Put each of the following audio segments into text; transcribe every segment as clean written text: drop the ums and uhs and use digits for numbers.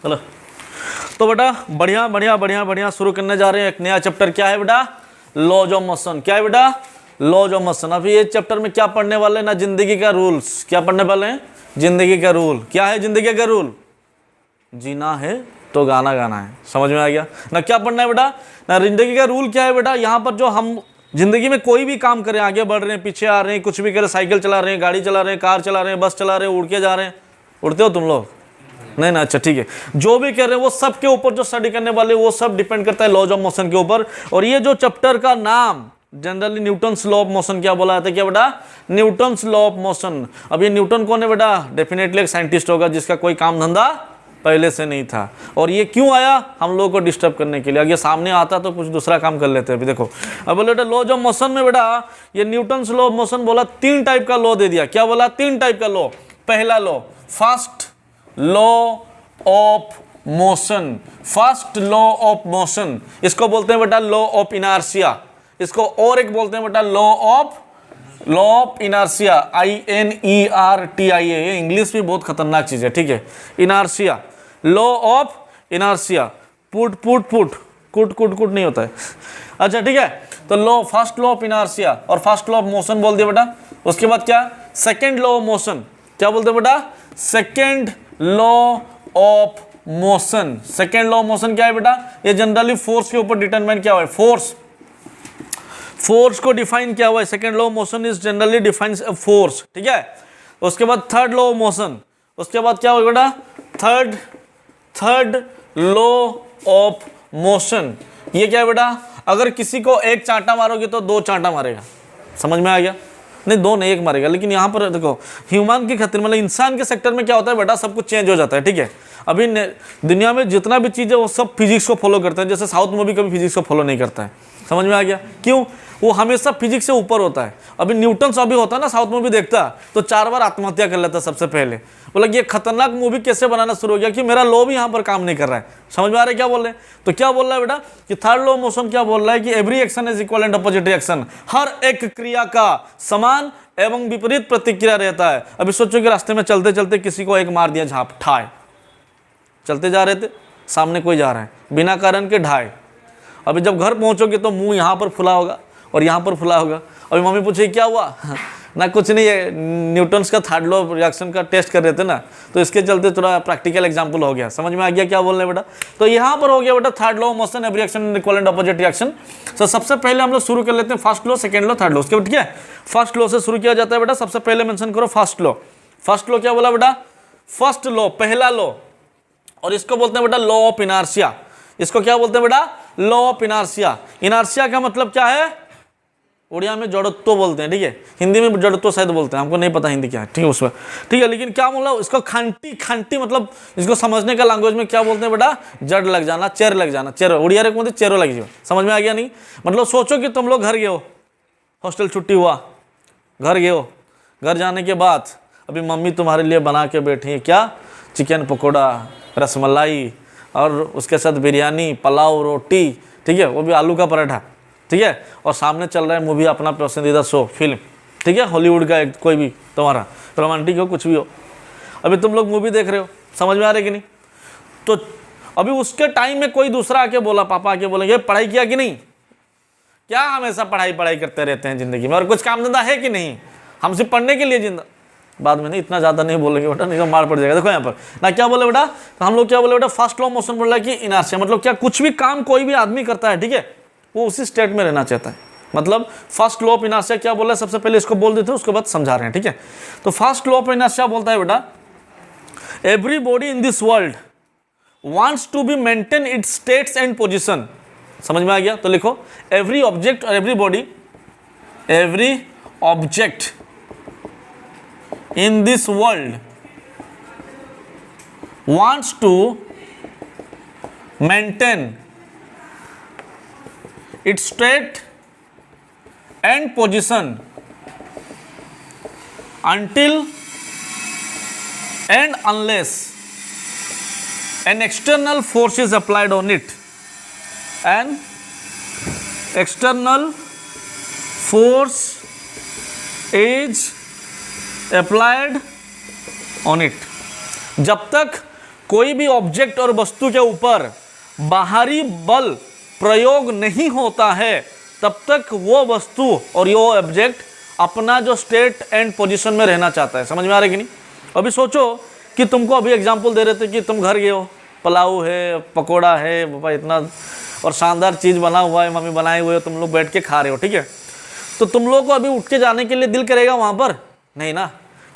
चलो, तो बेटा बढ़िया बढ़िया बढ़िया बढ़िया शुरू करने जा रहे हैं एक नया चैप्टर। क्या है बेटा? Laws of motion. क्या है बेटा? Laws of motion. अभी ये चैप्टर में क्या पढ़ने वाले हैं ना? जिंदगी का रूल्स। क्या पढ़ने वाले हैं? जिंदगी का रूल। क्या है जिंदगी का रूल? जीना है तो गाना गाना है। समझ में आ गया ना? क्या पढ़ना है बेटा ना? जिंदगी का रूल क्या है बेटा? यहाँ पर जो हम जिंदगी में कोई भी काम करें, आगे बढ़ रहे हैं, पीछे आ रहे हैं, कुछ भी करें, साइकिल चला रहे हैं, गाड़ी चला रहे हैं, कार चला रहे हैं, बस चला रहे हैं, उड़ के जा रहे हैं। उड़ते हो तुम लोग? नहीं ना? अच्छा ठीक है। जो भी कर रहे हैं वो सब के ऊपर जो स्टडी करने वाले वो सब डिपेंड करता है लॉज ऑफ मोशन के ऊपर। और ये जो चैप्टर का नाम generally Newton's law of motion क्या बोला जाता है? क्या बेटा? Newton's law of motion. अब ये न्यूटन कौन है बेटा? डेफिनेटली एक साइंटिस्ट होगा जिसका कोई काम धंधा पहले से नहीं था। और ये क्यों आया? हम लोगों को डिस्टर्ब करने के लिए। अगर सामने आता तो कुछ दूसरा काम कर लेते। अभी देखो, अब बोले बेटा लॉज ऑफ मोशन में बेटा ये न्यूटन्स लॉ ऑफ मोशन बोला, 3 टाइप का लॉ दे दिया। क्या बोला? 3 टाइप का लॉ। पहला law first law of motion. First law of motion, इसको बोलते हैं बेटा लॉ ऑफ इनर्शिया। इसको और एक बोलते हैं बेटा लॉ ऑफ इनर्शिया, INERTIA। ये इंग्लिश भी बहुत खतरनाक चीज है, ठीक है? Inertia, law of inertia. कुट नहीं होता है। अच्छा ठीक है, तो law, first law of inertia और फर्स्ट लॉ ऑफ मोशन बोल दिया बेटा। उसके बाद क्या? Second law of motion. क्या बोलते हैं बेटा? Second law of motion. Second law of motion क्या है बेटा? ये जनरली फोर्स के ऊपर डिटरमाइन किया हुआ है। फोर्स को डिफाइन किया हुआ है। Second law of motion is generally defines a force, ठीक है? उसके बाद थर्ड लॉ ऑफ मोशन। उसके बाद क्या होगा बेटा? Third law of motion. ये क्या है बेटा? अगर किसी को एक चांटा मारोगे तो 2 चांटा मारेगा। समझ में आ गया? नहीं 2 नहीं 1 मारेगा। लेकिन यहाँ पर देखो ह्यूमन की खातिर, मतलब इंसान के सेक्टर में क्या होता है बेटा? सब कुछ चेंज हो जाता है, ठीक है? अभी दुनिया में जितना भी चीज़ है वो सब फिजिक्स को फॉलो करता है। जैसे साउथ मूवी कभी फिजिक्स को फॉलो नहीं करता है। समझ में आ गया? क्यों? वो हमेशा फिजिक्स से ऊपर होता है। अभी न्यूटन अभी होता है ना, साउथ मूवी देखता तो 4 बार आत्महत्या कर लेता सबसे पहले। बोला ये खतरनाक मूवी कैसे बनाना शुरू हो गया कि मेरा लॉ भी यहाँ पर काम नहीं कर रहा है। समझ में आ रहा है क्या बोल रहे हैं? तो क्या बोल रहा है बेटा कि थर्ड लॉ ऑफ मोशन क्या बोल रहा है कि every action is equal and opposite reaction. हर एक क्रिया का समान एवं विपरीत प्रतिक्रिया रहता है। अभी सोचो कि रास्ते में चलते चलते किसी को एक मार दिया झाप ठाए, चलते जा रहे थे, सामने कोई जा रहा है, बिना कारण के ढाए। अभी जब घर पहुंचोगे तो मुंह यहाँ पर फुला होगा और यहाँ पर फुला होगा। अभी मम्मी पूछे क्या हुआ? ना कुछ नहीं है, न्यूटन्स का थर्ड लॉ रिएक्शन का टेस्ट कर रहे थे ना, तो इसके चलते थोड़ा प्रैक्टिकल एग्जांपल हो गया। समझ में आ गया क्या बोल रहे हैं बेटा? तो यहाँ पर हो गया बेटा third law of motion, every action equal and opposite reaction. तो सबसे पहले हम लोग शुरू कर लेते हैं first law, second law, third law. उसके बाद ठीक है, फर्स्ट लॉ से शुरू किया जाता है बेटा। सबसे पहले मेंशन करो फर्स्ट लॉ। फर्स्ट लॉ क्या बोला बेटा? फर्स्ट लॉ, पहला लॉ, और इसको बोलते हैं बेटा लॉ ऑफ इनर्शिया। इसको क्या बोलते हैं बेटा? Law of inertia. इनर्शिया का मतलब क्या है? उड़िया में जड़त्व बोलते हैं, ठीक है? हिंदी में जड़त्व शायद बोलते हैं, हमको नहीं पता हिंदी क्या है, ठीक है? उसमें ठीक है, लेकिन क्या बोला इसको? खंटी मतलब इसको समझने का लैंग्वेज में क्या बोलते हैं बेटा? जड़ लग जाना, चेर लग जाना। चेर उड़िया रे बोलते चेरो लग जाओ। समझ में आ गया नहीं? मतलब सोचो कि तुम लोग घर गए हो, हॉस्टल छुट्टी हुआ, घर गए हो, घर जाने के बाद अभी मम्मी तुम्हारे लिए बना के बैठी है क्या? चिकन पकौड़ा, रसमलाई और उसके साथ बिरयानी, पुलाव, रोटी, ठीक है? वो भी आलू का पराठा, ठीक है? और सामने चल रहा है मूवी, अपना पसंदीदा शो, फिल्म, ठीक है? हॉलीवुड का कोई भी तुम्हारा रोमांटिक हो, कुछ भी हो, अभी तुम लोग मूवी देख रहे हो। समझ में आ रहा है कि नहीं? तो अभी उसके टाइम में कोई दूसरा आके बोला, पापा आके बोलेंगे पढ़ाई किया कि नहीं? क्या हमेशा पढ़ाई करते रहते हैं जिंदगी में, और कुछ काम धंधा है कि नहीं? हम सिर्फ पढ़ने के लिए जिंदा। बाद में नहीं, इतना ज़्यादा नहीं बोलेंगे बेटा, नहीं तो मार पड़ जाएगा। देखो यहाँ पर ना क्या बोले बेटा? तो हम लोग क्या बोले बेटा? फर्स्ट लॉ मोशन बोल रहा है कि इनर्शिया मतलब क्या? कुछ भी काम कोई भी आदमी करता है, ठीक है, वो उसी स्टेट में रहना चाहता है। मतलब फर्स्ट लॉ ऑफ इनर्शिया क्या बोला है? सबसे पहले इसको बोल देते हैं, उसके बाद समझा रहे हैं, ठीक है? तो फर्स्ट लॉ ऑफ इनर्शिया बोलता है बेटा every body in this world wants to be maintain its states and position. समझ में आ गया? तो लिखो एवरी ऑब्जेक्ट और every body, every object in this world wants to maintain its state and position until and unless an external force is applied on it. An external force is applied on it. जब तक कोई भी object और वस्तु के ऊपर बाहरी बल प्रयोग नहीं होता है तब तक वो वस्तु और ये ऑब्जेक्ट अपना जो स्टेट एंड पोजीशन में रहना चाहता है। समझ में आ रहा है कि नहीं? अभी सोचो कि तुमको अभी एग्जांपल दे रहे थे कि तुम घर गए हो, पुलाव है, पकोड़ा है, पापा इतना और शानदार चीज़ बना हुआ है, मम्मी बनाए हुए हो, तुम लोग बैठ के खा रहे हो, ठीक है। तो तुम लोग को अभी उठ के जाने के लिए दिल करेगा वहाँ पर? नहीं ना,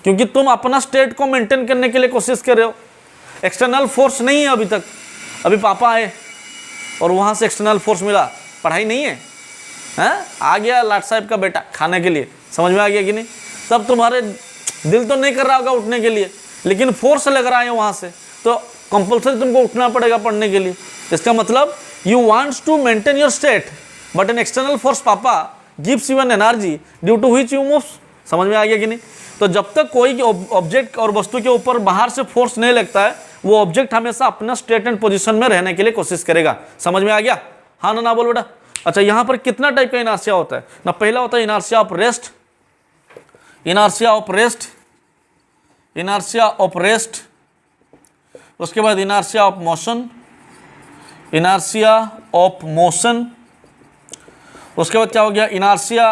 क्योंकि तुम अपना स्टेट को मेंटेन करने के लिए कोशिश कर रहे हो। एक्सटर्नल फोर्स नहीं है अभी तक। अभी पापा आए और वहाँ से एक्सटर्नल फोर्स मिला, पढ़ाई नहीं है, हैं? आ गया लाट साहब का बेटा खाने के लिए, समझ में आ गया कि नहीं? तब तुम्हारे दिल तो नहीं कर रहा होगा उठने के लिए, लेकिन फोर्स लग रहा है वहाँ से, तो कंपल्सरी तुमको उठना पड़ेगा पढ़ने के लिए। इसका मतलब you wants to maintain your state but an external force पापा gives you an energy due to which you moves. समझ में आ गया कि नहीं? तो जब तक कोई ऑब्जेक्ट और वस्तु के ऊपर बाहर से फोर्स नहीं लगता है, वो ऑब्जेक्ट हमेशा अपना स्टेट एंड पोजीशन में रहने के लिए कोशिश करेगा। समझ में आ गया? हाँ ना बोल बेटा। अच्छा, यहाँ पर कितना टाइप का इनर्शिया होता है ना? पहला होता है inertia of rest, inertia of rest, inertia of rest, उसके बाद inertia of motion, inertia of motion, उसके बाद क्या हो गया? इनर्शिया,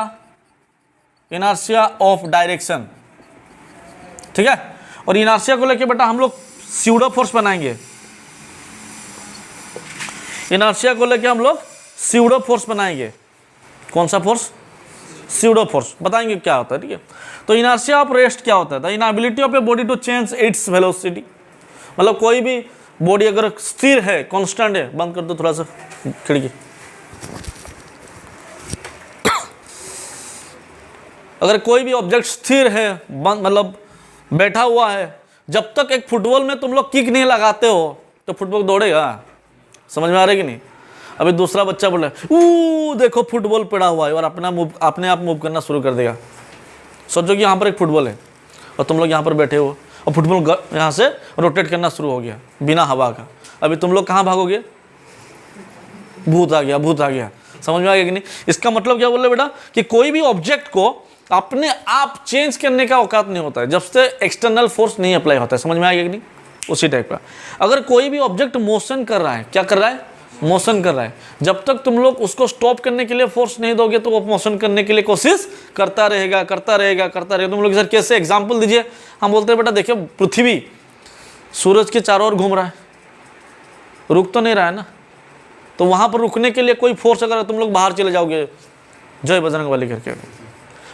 इनर्शिया ऑफ डायरेक्शन, ठीक है। और इनर्शिया को लेके बेटा हम लोग स्यूडो फोर्स बनाएंगे। इनर्शिया को लेके हम लोग स्यूडो फोर्स बनाएंगे। कौन सा फोर्स? स्यूडो फोर्स बताएंगे क्या होता है, ठीक है। तो इनर्शिया ऑफ रेस्ट क्या होता है? The inability of a body to change its velocity. मतलब कोई भी बॉडी अगर स्थिर है, कांस्टेंट है, बंद कर दो थोड़ा सा खिड़की। अगर कोई भी ऑब्जेक्ट स्थिर है, मतलब बैठा हुआ है, जब तक एक फुटबॉल में तुम लोग किक नहीं लगाते हो तो फुटबॉल दौड़ेगा। समझ में आ रहा है कि नहीं? अभी दूसरा बच्चा बोल रहा है देखो फुटबॉल पड़ा हुआ है, और अपने आप मूव करना शुरू कर देगा। सोचो कि यहाँ पर एक फुटबॉल है और तुम लोग यहाँ पर बैठे हो और फुटबॉल यहाँ से रोटेट करना शुरू हो गया बिना हवा का। अभी तुम लोग कहाँ भागोगे? भूत आ गया, भूत आ गया। समझ में आ गया कि नहीं? इसका मतलब क्या बोल रहे बेटा कि कोई भी ऑब्जेक्ट को अपने आप चेंज करने का औकात नहीं होता है जब से एक्सटर्नल फोर्स नहीं अप्लाई होता है। समझ में आ गया कि नहीं? उसी टाइप का अगर कोई भी ऑब्जेक्ट मोशन कर रहा है, क्या कर रहा है? मोशन कर रहा है, जब तक तुम लोग उसको स्टॉप करने के लिए फोर्स नहीं दोगे तो वो मोशन करने के लिए कोशिश करता रहेगा, करता रहेगा, करता रहेगा। तुम लोग सर कैसे एग्जाम्पल दीजिए? हम बोलते हैं बेटा देखिए पृथ्वी सूरज के चारों ओर घूम रहा है, रुक तो नहीं रहा है ना, तो वहाँ पर रुकने के लिए कोई फोर्स, अगर तुम लोग बाहर चले जाओगे जय बजरंगबली करके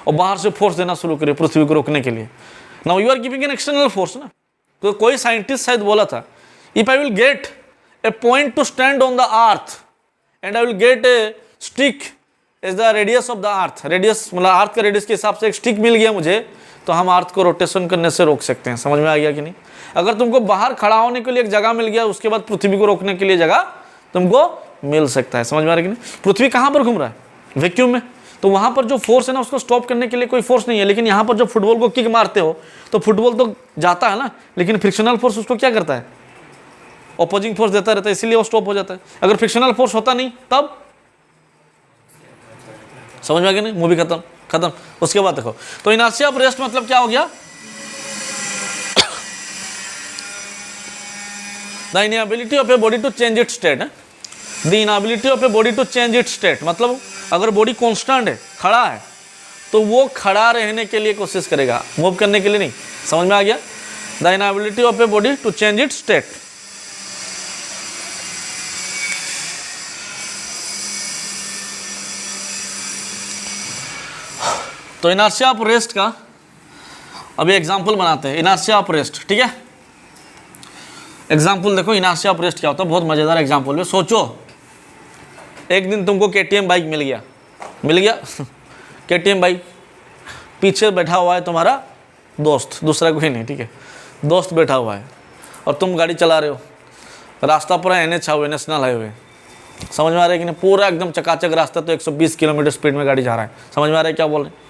और बाहर से फोर्स देना शुरू करिए पृथ्वी को रोकने के लिए, now you are giving an external force ना। तो कोई साइंटिस्ट शायद बोला था, if I will get a point to stand on the earth and I will get a stick as the radius of the earth, radius मतलब अर्थ के radius के हिसाब से एक स्टिक मिल गया मुझे, तो हम अर्थ को रोटेशन करने से रोक सकते हैं। समझ में आ गया कि नहीं? अगर तुमको बाहर खड़ा होने के लिए एक जगह मिल गया, उसके बाद पृथ्वी को रोकने के लिए जगह तुमको मिल सकता है। समझ में आ रहा है कि नहीं? पृथ्वी कहाँ पर घूम रहा है? वैक्यूम में। तो वहाँ पर जो फोर्स है ना उसको स्टॉप करने के लिए कोई फोर्स नहीं है। लेकिन यहाँ पर जब फुटबॉल को किक मारते हो तो फुटबॉल तो जाता है ना, लेकिन फ्रिक्शनल फोर्स उसको क्या करता है? ऑपोजिंग फोर्स देता रहता है, इसीलिए वो स्टॉप हो जाता है। अगर फ्रिक्शनल फोर्स होता नहीं तब, समझ में आ गया नहीं? मूवी खत्म खत्म। उसके बाद देखो, तो इनर्शिया ऑफ रेस्ट मतलब क्या हो गया? The inability of a body to change its state. The inability of a body to change its state मतलब अगर बॉडी कांस्टेंट है, खड़ा है, तो वो खड़ा रहने के लिए कोशिश करेगा, मूव करने के लिए नहीं। समझ में आ गया? The inability of a body to change its state. तो इनर्शिया ऑफ रेस्ट का अभी एग्जाम्पल बनाते हैं। इनर्शिया ऑफ रेस्ट, ठीक है? एग्जाम्पल देखो इनर्शिया ऑफ रेस्ट क्या होता है, बहुत मजेदार एग्जाम्पल है। सोचो एक दिन तुमको KTM बाइक मिल गया KTM बाइक, पीछे बैठा हुआ है तुम्हारा दोस्त, दूसरा कोई नहीं, ठीक है? दोस्त बैठा हुआ है और तुम गाड़ी चला रहे हो, रास्ता पूरा NH हाईवे, नेशनल हाईवे। समझ में आ रहा है कि नहीं? पूरा एकदम चकाचक रास्ता, तो 120 किलोमीटर स्पीड में गाड़ी जा रहा है। समझ में आ रहा है क्या बोल रहे हैं?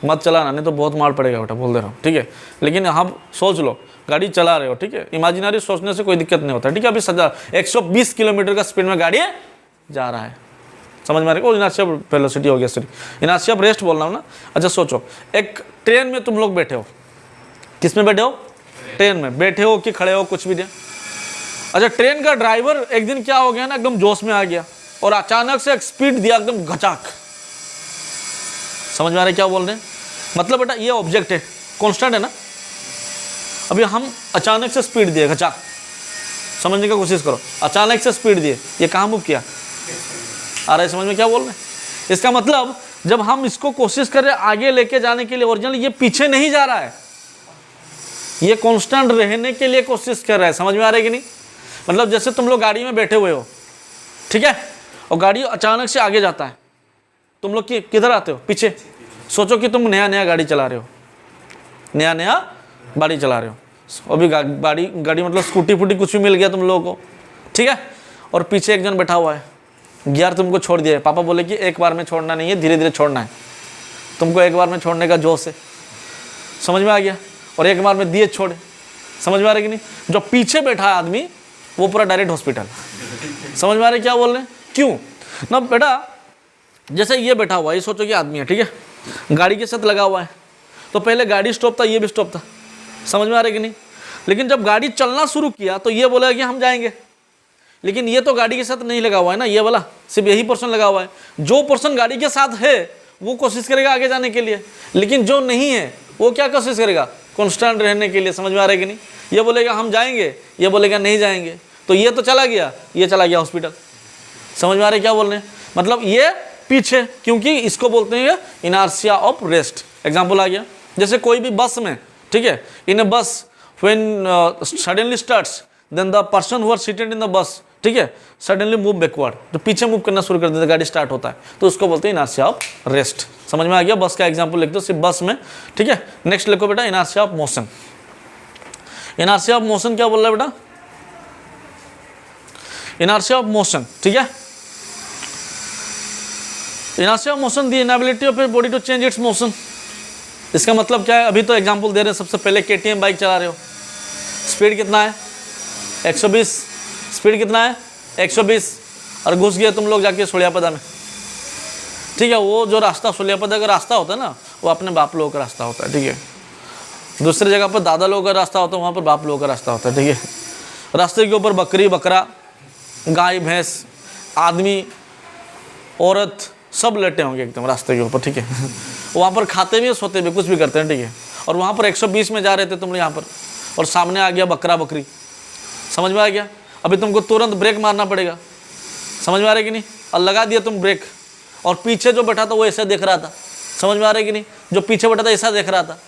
मत चलाना, नहीं तो बहुत मार पड़ेगा बेटा, बोल दे रहा हूँ, ठीक है? लेकिन हम सोच लो गाड़ी चला रहे हो, ठीक है? इमेजिनरी सोचने से कोई दिक्कत नहीं होता, ठीक है? अभी 120 किलोमीटर का स्पीड में गाड़ी जा रहा है। समझ में आ रहा है? इनर्शिया वेलोसिटी हो गया, सॉरी इनर्शिया ऑफ रेस्ट बोल रहा हूँ ना। अच्छा सोचो एक ट्रेन में तुम लोग बैठे हो, किस में बैठे हो? ट्रेन में बैठे हो कि खड़े हो, कुछ भी नहीं, अच्छा, ट्रेन का ड्राइवर एक दिन क्या हो गया ना, एकदम जोश में आ गया और अचानक से एक स्पीड दिया एकदम घचाक। समझ में आ रहा है क्या बोल रहे हैं? मतलब बेटा ये ऑब्जेक्ट है, कांस्टेंट है ना, अभी हम अचानक से स्पीड दिए घचाक, समझने की कोशिश करो, अचानक से स्पीड दिए, ये कहाँ मूव किया? आ रहा है समझ में क्या बोल रहे हैं? इसका मतलब जब हम इसको कोशिश कर रहे हैं आगे लेके जाने के लिए, ओरिजिनल ये पीछे नहीं जा रहा है, ये कांस्टेंट रहने के लिए कोशिश कर रहा है। समझ में आ रहा है कि नहीं? मतलब जैसे तुम लोग गाड़ी में बैठे हुए हो, ठीक है, और गाड़ी अचानक से आगे जाता है, तुम लोग किधर आते हो? पीछे। सोचो कि तुम नया नया गाड़ी चला रहे हो, नया नया गाड़ी चला रहे हो, अभी गाड़ी मतलब स्कूटी फूटी कुछ भी मिल गया तुम लोगों को, ठीक है, और पीछे एक जन बैठा हुआ है, गियर तुमको छोड़ दिया है, पापा बोले कि एक बार में छोड़ना नहीं है, धीरे धीरे छोड़ना है, तुमको एक बार में छोड़ने का जोश है, समझ में आ गया, और एक बार में दिए छोड़े, समझ में आ रहा है कि नहीं? जो पीछे बैठा है आदमी वो पूरा डायरेक्ट हॉस्पिटल। समझ में आ रहा है क्या बोल रहे हैं? क्यों ना बेटा, जैसे ये बैठा हुआ है, ये सोचो कि आदमी है, ठीक है, गाड़ी के साथ लगा हुआ है, तो पहले गाड़ी स्टॉप था, ये भी स्टॉप था, समझ में आ रहा है कि नहीं? लेकिन जब गाड़ी चलना शुरू किया तो ये बोला कि हम जाएंगे, लेकिन ये तो गाड़ी के साथ नहीं लगा हुआ है ना, ये वाला सिर्फ यही पर्सन लगा हुआ है, जो पर्सन गाड़ी के साथ है वो कोशिश करेगा आगे जाने के लिए, लेकिन जो नहीं है वो क्या कोशिश करेगा? कांस्टेंट रहने के लिए। समझ में आ रहा है कि नहीं? ये बोलेगा हम जाएंगे, ये बोलेगा नहीं जाएंगे, तो ये तो चला गया, ये चला गया हॉस्पिटल। समझ में आ रहा है क्या बोल रहे हैं? मतलब ये पीछे, क्योंकि इसको बोलते हैं इनर्शिया ऑफ रेस्ट। एग्जाम्पल आ गया, जैसे कोई भी बस में, ठीक है, in a bus when suddenly starts then the person who are seated in the bus, ठीक है, सडनली मूव बैकवर्ड, जो पीछे मूव करना शुरू कर देता है, गाड़ी स्टार्ट होता है, तो उसको बोलते हैं इनर्शिया ऑफ रेस्ट। समझ में आ गया? बस का एग्जांपल लिख दो सिर्फ बस में, ठीक है। नेक्स्ट लिखो बेटा inertia of motion. Inertia of motion क्या बोल रहा है बेटा? इनर्शिया ऑफ मोशन, ठीक है, inertia of motion the inability of a body to change its motion. इसका मतलब क्या है? अभी तो एग्जांपल दे रहे हैं, सबसे पहले केटीएम बाइक चला रहे हो, स्पीड कितना है? 120। स्पीड कितना है? 120, और घुस गए तुम लोग जाके सोलियापदा में, ठीक है। वो जो रास्ता सोलियापदा का रास्ता होता है ना, वो अपने बाप लोगों का रास्ता होता है, ठीक है। दूसरी जगह पर दादा लोगों का रास्ता होता है, वहाँ पर बाप लोगों का रास्ता होता है, ठीक है। रास्ते के ऊपर बकरी बकरा, गाय भैंस, आदमी औरत सब लेटे होंगे एकदम रास्ते के ऊपर, ठीक है। वहाँ पर खाते भी सोते भी कुछ भी करते हैं, ठीक है। और वहाँ पर 120 में जा रहे थे तुम लोग यहाँ पर, और सामने आ गया बकरा बकरी। समझ में आ गया? अभी तुमको तुरंत ब्रेक मारना पड़ेगा। समझ में आ रहा है कि नहीं? और लगा दिया तुम ब्रेक, और पीछे जो बैठा था वो ऐसे देख रहा था। समझ में आ रहा है कि नहीं? जो पीछे बैठा था ऐसा देख रहा था,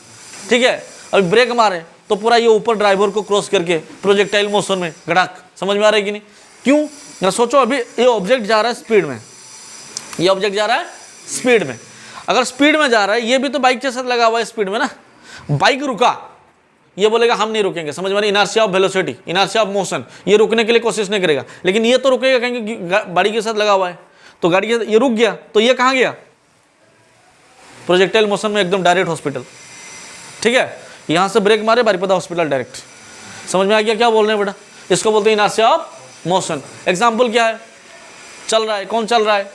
ठीक है। अभी ब्रेक मारे तो पूरा ये ऊपर ड्राइवर को क्रॉस करके प्रोजेक्टाइल मोशन में गड़ाक। समझ में आ रहा है कि नहीं? क्यों ना सोचो, अभी ये ऑब्जेक्ट जा रहा है स्पीड में, ये ऑब्जेक्ट जा रहा है स्पीड में। अगर स्पीड में जा रहा है, ये भी तो बाइक के साथ लगा हुआ है स्पीड में ना, बाइक रुका, ये बोलेगा हम नहीं रुकेंगे। समझ में? Inertia of velocity, inertia of motion, ये रुकने के लिए कोशिश नहीं करेगा, लेकिन ये तो रुकेगा, कहेंगे गाड़ी के साथ लगा हुआ है, तो गाड़ी ये रुक गया, तो ये कहाँ गया? प्रोजेक्टाइल मोशन में एकदम डायरेक्ट हॉस्पिटल, ठीक है। यहाँ से ब्रेक मारे, बारीपदा हॉस्पिटल डायरेक्ट। समझ में आ गया क्या बोल रहे हैं बेटा? इसको बोलते हैं इनर्शिया ऑफ मोशन। एग्जाम्पल क्या है? चल रहा है, कौन चल रहा है?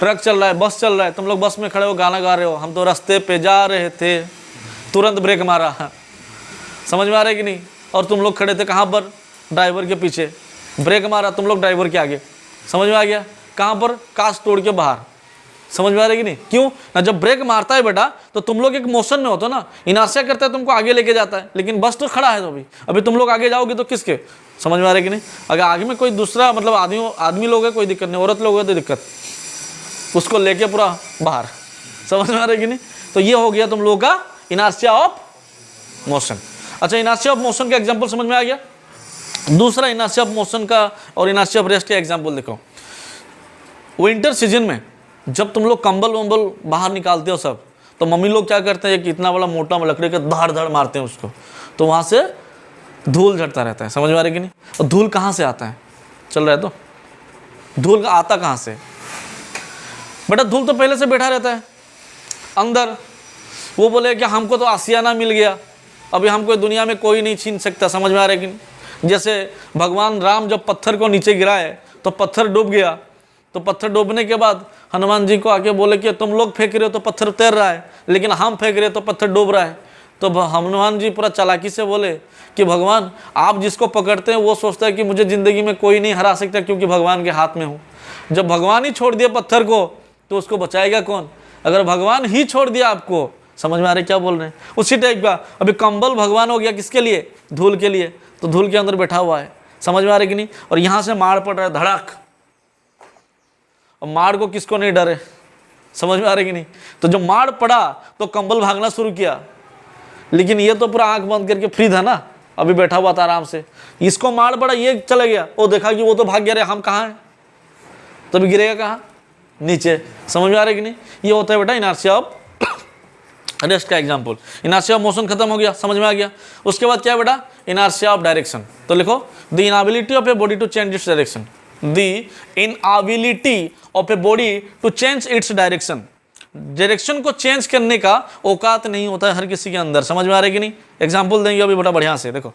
ट्रक चल रहा है, बस चल रहा है, तुम लोग बस में खड़े हो, गाना गा रहे हो, हम तो रास्ते पे जा रहे थे, तुरंत ब्रेक मारा। समझ में आ रहा है कि नहीं? और तुम लोग खड़े थे कहाँ पर? ड्राइवर के पीछे, ब्रेक मारा तुम लोग ड्राइवर के आगे। समझ में आ गया? कहाँ पर? कांच तोड़ के बाहर। समझ में आ रहा है कि नहीं? क्यों ना, जब ब्रेक मारता है बेटा तो तुम लोग एक मोशन में होते हो ना, इनर्शिया करता है, तुमको आगे लेके जाता है, लेकिन बस तो खड़ा है, तो अभी तुम लोग आगे जाओगे तो किसके? समझ में आ रहा है कि नहीं? अगर आगे में कोई दूसरा मतलब आदमी लोग है, कोई दिक्कत नहीं, औरत लोग है तो दिक्कत, उसको लेके पूरा बाहर। समझ में आ रहा है कि नहीं? तो ये हो गया तुम लोगों का इनर्शिया ऑफ मोशन। अच्छा, इनर्शिया ऑफ मोशन का एग्जांपल समझ में आ गया। दूसरा इनर्शिया ऑफ मोशन का और इनर्शिया ऑफ रेस्ट का एग्जांपल देखो। विंटर सीजन में जब तुम लोग कंबल वंबल बाहर निकालते हो सब, तो मम्मी लोग क्या करते हैं कि इतना बड़ा मोटा लकड़ी का धाड़ धाड़ मारते हैं उसको, तो वहाँ से धूल झड़ता रहता है। समझ में आ रहा है कि नहीं? और धूल कहाँ से आता है? चल रहा है तो धूल का आता कहाँ से? बेटा धूल तो पहले से बैठा रहता है अंदर। वो बोले कि हमको तो आसियाना मिल गया, अभी हमको दुनिया में कोई नहीं छीन सकता। समझ में आ रहा है कि नहीं? जैसे भगवान राम जब पत्थर को नीचे गिराए तो पत्थर डूब गया, तो पत्थर डूबने के बाद हनुमान जी को आके बोले कि तुम लोग फेंक रहे हो तो पत्थर तैर रहा है, लेकिन हम फेंक रहे हो तो पत्थर डूब रहा है। तो हनुमान जी पूरा चालाकी से बोले कि भगवान आप जिसको पकड़ते हैं वो सोचता है कि मुझे ज़िंदगी में कोई नहीं हरा सकता क्योंकि भगवान के हाथ में हूँ। जब भगवान ही छोड़ दिया पत्थर को तो उसको बचाएगा कौन? अगर भगवान ही छोड़ दिया आपको, समझ में आ रहे क्या बोल रहे हैं? उसी टाइप का अभी कंबल भगवान हो गया किसके लिए? धूल के लिए। तो धूल के अंदर बैठा हुआ है, समझ में आ रही कि नहीं? और यहाँ से मार पड़ रहा है धड़ाक, और मार को किसको नहीं डरे, समझ में आ रही कि नहीं? तो जब मार पड़ा तो कंबल भागना शुरू किया, लेकिन ये तो पूरा आंख बंद करके फ्री था ना, अभी बैठा हुआ था आराम से। इसको मार पड़ा, ये चला गया, वो देखा कि वो तो भाग गया, रे हम कहाँ हैं? तभी गिरेगा कहाँ? नीचे। समझ में आ रही कि नहीं? ये होता है बेटा इनर्शिया ऑफ रेस्ट का एग्जाम्पल। इनर्शिया ऑफ मोशन खत्म हो गया, समझ में आ गया। उसके बाद क्या है बेटा? Inertia of direction. तो लिखो the inability of a body to change its direction. The inability of a body to change its direction. Direction को चेंज करने का औकात नहीं होता है हर किसी के अंदर, समझ में आ रहा है कि नहीं? एग्जाम्पल देंगे अभी बड़ा बढ़िया से, देखो।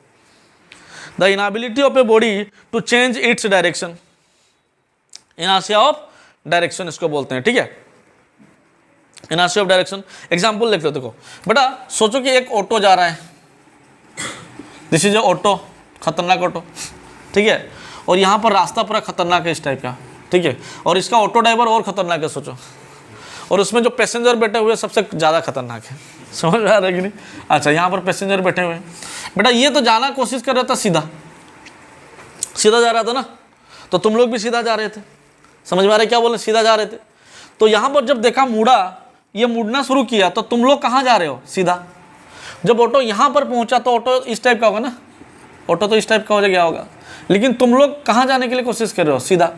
The inability of a body to change its direction, inertia of direction इसको बोलते हैं, ठीक है? Inertia of direction. एग्जाम्पल लिख लो, देखो बेटा, सोचो कि एक ऑटो जा रहा है, दिस इज ए ऑटो, खतरनाक ऑटो, ठीक है? और यहाँ पर रास्ता पूरा खतरनाक है इस टाइप का, ठीक है? और इसका ऑटो ड्राइवर और खतरनाक है, सोचो। और उसमें जो पैसेंजर बैठे हुए सबसे ज़्यादा खतरनाक है, समझ में आ रहा है कि नहीं? अच्छा, यहाँ पर पैसेंजर बैठे हुए हैं। बेटा ये तो जाना कोशिश कर रहा था सीधा, सीधा जा रहा था ना, तो तुम लोग भी सीधा जा रहे थे, समझ में आ रहा है क्या बोले? सीधा जा रहे थे। तो यहाँ पर जब देखा मुड़ा, ये मुड़ना शुरू किया, तो तुम लोग कहाँ जा रहे हो? सीधा। जब ऑटो यहाँ पर पहुँचा तो ऑटो इस टाइप का होगा ना, ऑटो तो इस टाइप का हो गया होगा, लेकिन तुम लोग कहाँ जाने के लिए कोशिश कर रहे हो? सीधा।